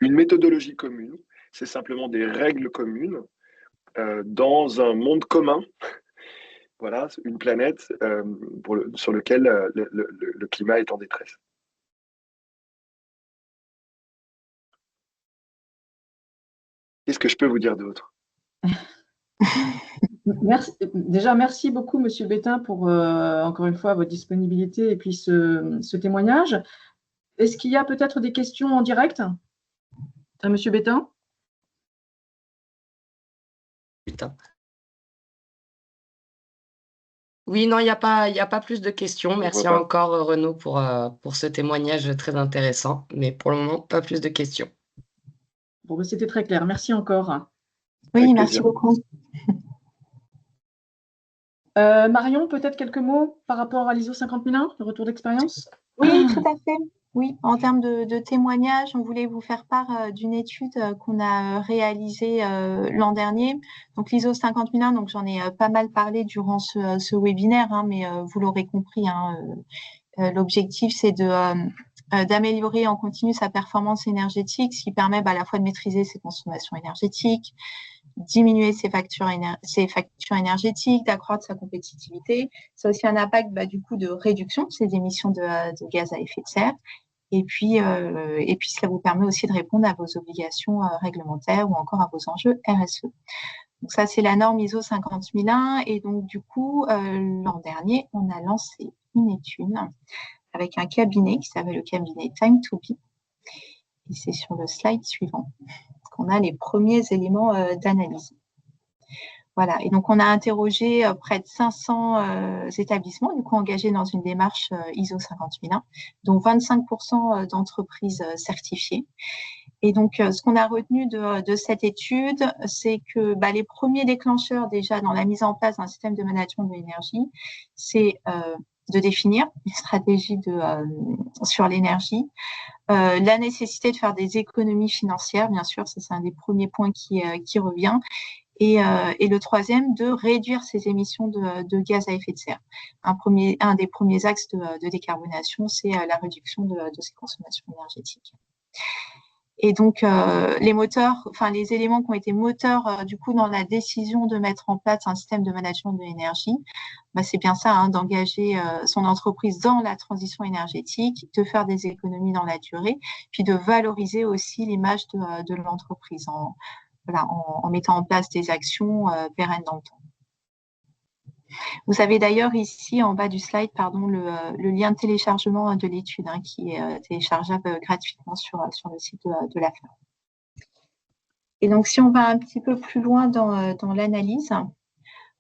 une méthodologie commune, c'est simplement des règles communes dans un monde commun. Voilà, une planète sur lequel le climat est en détresse. Qu'est-ce que je peux vous dire d'autre? Déjà, merci beaucoup, Monsieur Bétain, pour encore une fois votre disponibilité et puis ce témoignage. Est-ce qu'il y a peut-être des questions en direct à Monsieur Bétain? Putain. Oui, non, il y a pas plus de questions. Merci pas. encore, Renaud, pour ce témoignage très intéressant. Mais pour le moment, pas plus de questions. Bon, ben, c'était très clair. Merci encore. Oui, Avec merci plaisir. beaucoup. Marion, peut-être quelques mots par rapport à l'ISO 50001, le retour d'expérience? Oui, tout à fait. Oui, en termes de témoignages, on voulait vous faire part d'une étude qu'on a réalisée l'an dernier. Donc l'ISO 50001, donc j'en ai pas mal parlé durant ce webinaire, hein, mais vous l'aurez compris, hein, l'objectif c'est d'améliorer en continu sa performance énergétique, ce qui permet à la fois de maîtriser ses consommations énergétiques, diminuer ses factures énergétiques, d'accroître sa compétitivité. Ça a aussi un impact du coup de réduction de ses émissions de gaz à effet de serre. Et puis cela vous permet aussi de répondre à vos obligations réglementaires ou encore à vos enjeux RSE. Donc ça, c'est la norme ISO 50001. Et donc du coup, l'an dernier, on a lancé une étude avec un cabinet qui s'appelle le cabinet Time to Be. Et c'est sur le slide suivant qu'on a les premiers éléments d'analyse. Voilà, et donc on a interrogé près de 500 établissements du coup engagés dans une démarche ISO 50001, dont 25% d'entreprises certifiées. Et donc ce qu'on a retenu de cette étude, c'est que les premiers déclencheurs déjà dans la mise en place d'un système de management de l'énergie, c'est de définir une stratégie sur l'énergie, la nécessité de faire des économies financières, bien sûr, ça c'est un des premiers points qui revient. Et le troisième, de réduire ses émissions de gaz à effet de serre. Un des premiers axes de décarbonation, c'est la réduction de ses consommations énergétiques. Et donc, les éléments qui ont été moteurs du coup dans la décision de mettre en place un système de management de l'énergie, c'est bien ça, hein, d'engager son entreprise dans la transition énergétique, de faire des économies dans la durée, puis de valoriser aussi l'image de l'entreprise en mettant en place des actions pérennes dans le temps. Vous avez d'ailleurs ici en bas du slide le lien de téléchargement de l'étude qui est téléchargeable gratuitement sur le site de la FNOR. Et donc, si on va un petit peu plus loin dans l'analyse,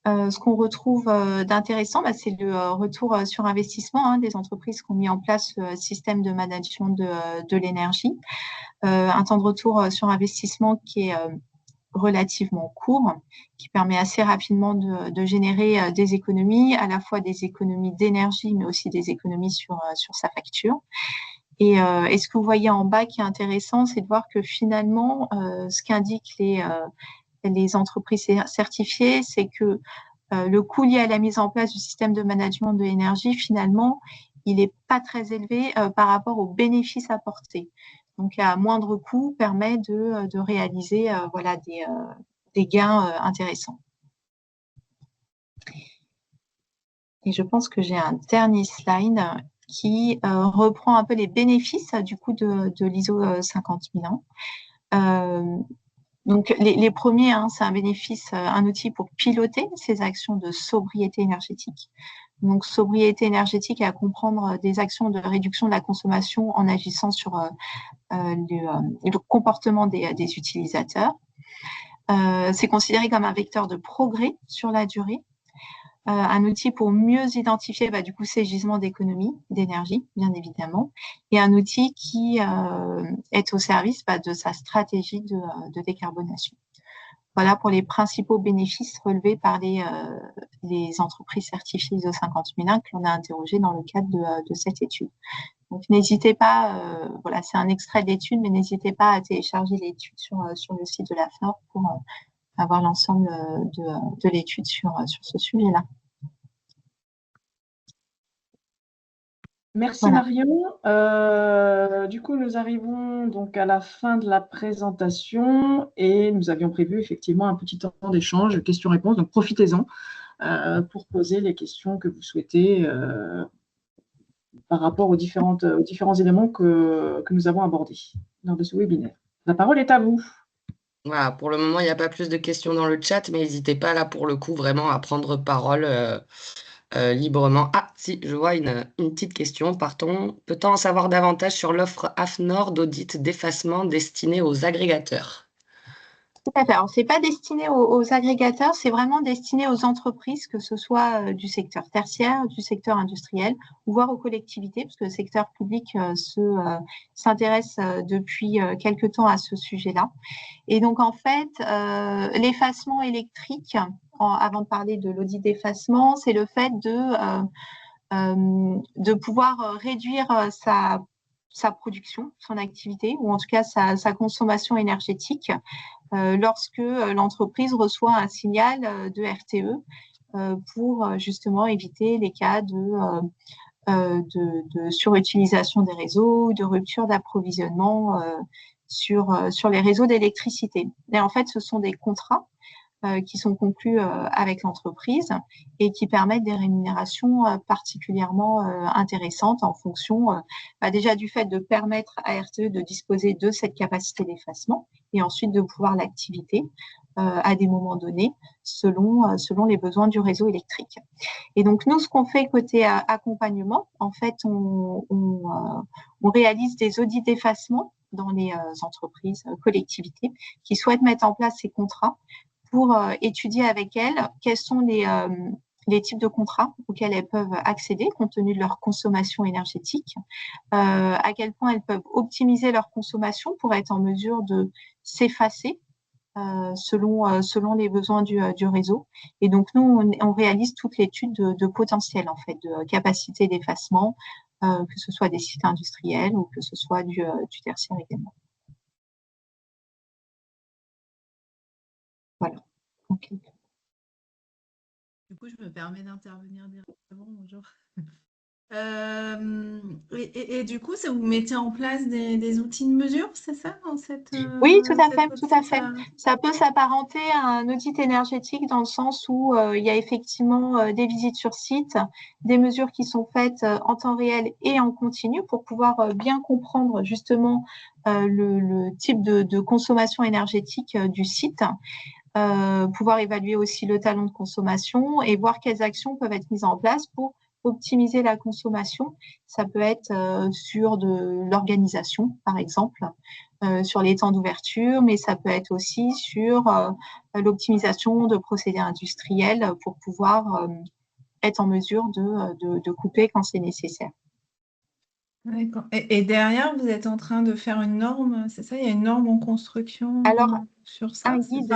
ce qu'on retrouve d'intéressant, c'est le retour sur investissement des entreprises qui ont mis en place le système de management de l'énergie. Un temps de retour sur investissement qui est relativement court, qui permet assez rapidement de générer des économies, à la fois des économies d'énergie, mais aussi des économies sur sa facture. Et ce que vous voyez en bas qui est intéressant, c'est de voir que finalement, ce qu'indiquent les entreprises certifiées, c'est que le coût lié à la mise en place du système de management de l'énergie, finalement, il n'est pas très élevé par rapport aux bénéfices apportés. Donc, à moindre coût, permet de réaliser des gains intéressants. Et je pense que j'ai un dernier slide qui reprend un peu les bénéfices du coup de l'ISO 50001. Donc, les premiers, c'est un bénéfice, un outil pour piloter ces actions de sobriété énergétique. Donc, sobriété énergétique à comprendre des actions de réduction de la consommation en agissant sur le comportement des utilisateurs. C'est considéré comme un vecteur de progrès sur la durée. Un outil pour mieux identifier du coup ces gisements d'économie d'énergie, bien évidemment, et un outil qui est au service de sa stratégie de décarbonation. Voilà pour les principaux bénéfices relevés par les entreprises certifiées ISO 50001 que l'on a interrogées dans le cadre de cette étude. Donc n'hésitez pas, c'est un extrait de l'étude, mais n'hésitez pas à télécharger l'étude sur le site de la FNOR pour avoir l'ensemble de l'étude sur ce sujet-là. Merci Voilà. Marion. Du coup, nous arrivons donc à la fin de la présentation et nous avions prévu effectivement un petit temps d'échange, questions-réponses. Donc profitez-en pour poser les questions que vous souhaitez par rapport aux différents éléments que nous avons abordés lors de ce webinaire. La parole est à vous. Voilà, pour le moment, il n'y a pas plus de questions dans le chat, mais n'hésitez pas là pour le coup vraiment à prendre parole librement. Ah, si, je vois une petite question. Peut-on en savoir davantage sur l'offre AFNOR d'audit d'effacement destinée aux agrégateurs? Tout à fait. Alors, c'est pas destiné aux agrégateurs, c'est vraiment destiné aux entreprises, que ce soit du secteur tertiaire, du secteur industriel, voire aux collectivités, parce que le secteur public s'intéresse depuis quelque temps à ce sujet-là. Et donc, en fait, l'effacement électrique, avant de parler de l'audit d'effacement, c'est le fait de pouvoir réduire sa production, son activité, ou en tout cas sa consommation énergétique, lorsque l'entreprise reçoit un signal de RTE pour justement éviter les cas de surutilisation des réseaux, de rupture d'approvisionnement sur les réseaux d'électricité. Et en fait, ce sont des contrats qui sont conclus avec l'entreprise et qui permettent des rémunérations particulièrement intéressantes en fonction déjà du fait de permettre à RTE de disposer de cette capacité d'effacement et ensuite de pouvoir l'activité à des moments donnés selon les besoins du réseau électrique. Et donc, nous, ce qu'on fait côté accompagnement, en fait, on réalise des audits d'effacement dans les entreprises, collectivités qui souhaitent mettre en place ces contrats pour étudier avec elles quels sont les types de contrats auxquels elles peuvent accéder compte tenu de leur consommation énergétique, à quel point elles peuvent optimiser leur consommation pour être en mesure de s'effacer selon les besoins du réseau. Et donc, nous, on réalise toute l'étude de potentiel, en fait, de capacité d'effacement, que ce soit des sites industriels ou que ce soit du tertiaire également. Voilà. Okay. Du coup, je me permets d'intervenir directement. Bonjour. Et du coup, ça vous mettez en place des outils de mesure, c'est ça, dans cette Oui, tout à fait, audit, tout à fait. Ça peut s'apparenter à un audit énergétique dans le sens où il y a effectivement des visites sur site, des mesures qui sont faites en temps réel et en continu pour pouvoir bien comprendre justement le type de consommation énergétique du site. Pouvoir évaluer aussi le talon de consommation et voir quelles actions peuvent être mises en place pour optimiser la consommation. Ça peut être sur de l'organisation, par exemple, sur les temps d'ouverture, mais ça peut être aussi sur l'optimisation de procédés industriels pour pouvoir être en mesure de couper quand c'est nécessaire. D'accord. Et derrière, vous êtes en train de faire une norme, c'est ça? Il y a une norme en construction Alors, sur ça? un guide.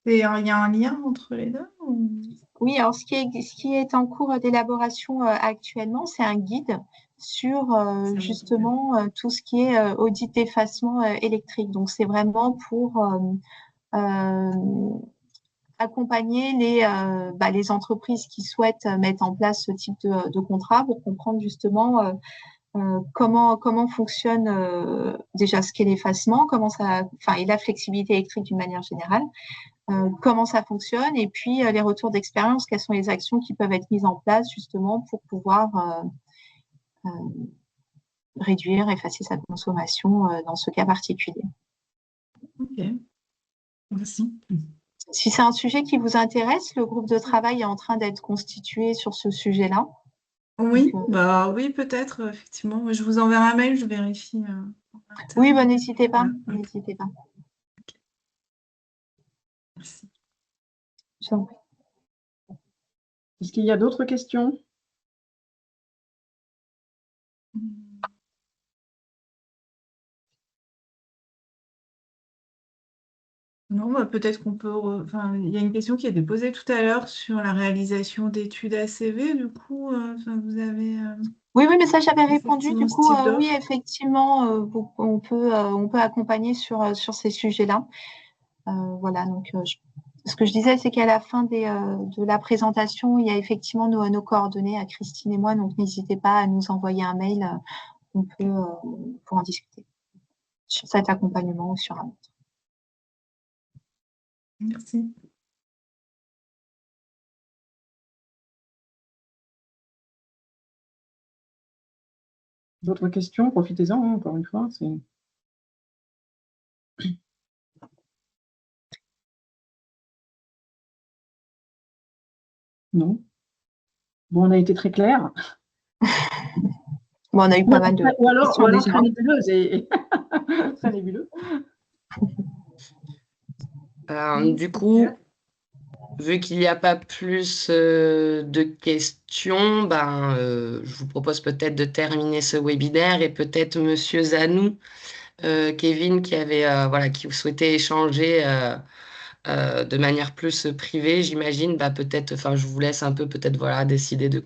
Il y a un lien entre les deux ou... Oui, alors ce qui est en cours d'élaboration actuellement, c'est un guide sur justement tout ce qui est audit d'effacement électrique. Donc, c'est vraiment pour accompagner les entreprises qui souhaitent mettre en place ce type de contrat pour comprendre justement comment fonctionne déjà ce qu'est l'effacement, et la flexibilité électrique d'une manière générale. Comment ça fonctionne et puis les retours d'expérience, quelles sont les actions qui peuvent être mises en place justement pour pouvoir réduire, effacer sa consommation dans ce cas particulier. Ok, merci. Si c'est un sujet qui vous intéresse, le groupe de travail est en train d'être constitué sur ce sujet-là. Oui, Donc, oui, peut-être, effectivement. Je vous enverrai un mail, je vérifie. Oui, n'hésitez pas, Voilà. n'hésitez pas. Okay. Merci. Est-ce qu'il y a d'autres questions? Non, peut-être qu'on peut. Il y a une question qui a été posée tout à l'heure sur la réalisation d'études ACV. Du coup, vous avez. Oui, mais ça, j'avais répondu. Du coup, oui, d'offre. effectivement, on peut accompagner sur ces sujets-là. Voilà, donc ce que je disais, c'est qu'à la fin de la présentation, il y a effectivement nos coordonnées à Christine et moi, donc n'hésitez pas à nous envoyer un mail, on peut pour en discuter sur cet accompagnement ou sur un autre. Merci. D'autres questions? Profitez-en, encore une fois. Non. Bon, on a été très clair. Bon, on a eu pas mal de Ou alors questions déjà. très nébuleuse très nébuleux. Du coup, vu qu'il n'y a pas plus de questions, je vous propose peut-être de terminer ce webinaire et peut-être Monsieur Zanou, Kevin, qui souhaitait échanger de manière plus privée, j'imagine, peut-être, je vous laisse un peu peut-être décider de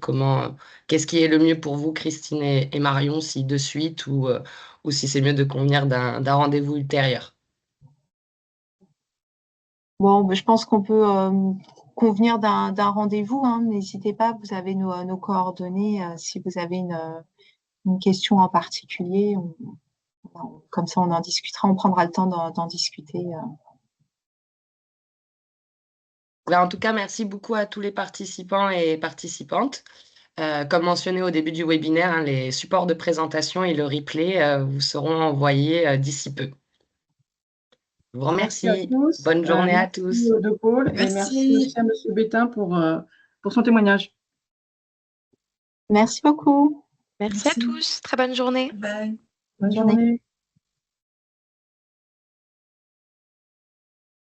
qu'est-ce qui est le mieux pour vous, Christine et Marion, si de suite ou si c'est mieux de convenir d'un rendez-vous ultérieur. Bon, je pense qu'on peut convenir d'un rendez-vous, hein. N'hésitez pas, vous avez nos coordonnées. Si vous avez une question en particulier, comme ça on en discutera, on prendra le temps d'en discuter. En tout cas, merci beaucoup à tous les participants et participantes. Comme mentionné au début du webinaire, hein, les supports de présentation et le replay vous seront envoyés d'ici peu. Je vous Merci à remercie. tous. Bonne journée à Merci tous. aux deux pôles et merci aussi à Monsieur Bétain pour son témoignage. Merci beaucoup. Merci à tous. Très bonne journée. Bye. Bonne journée.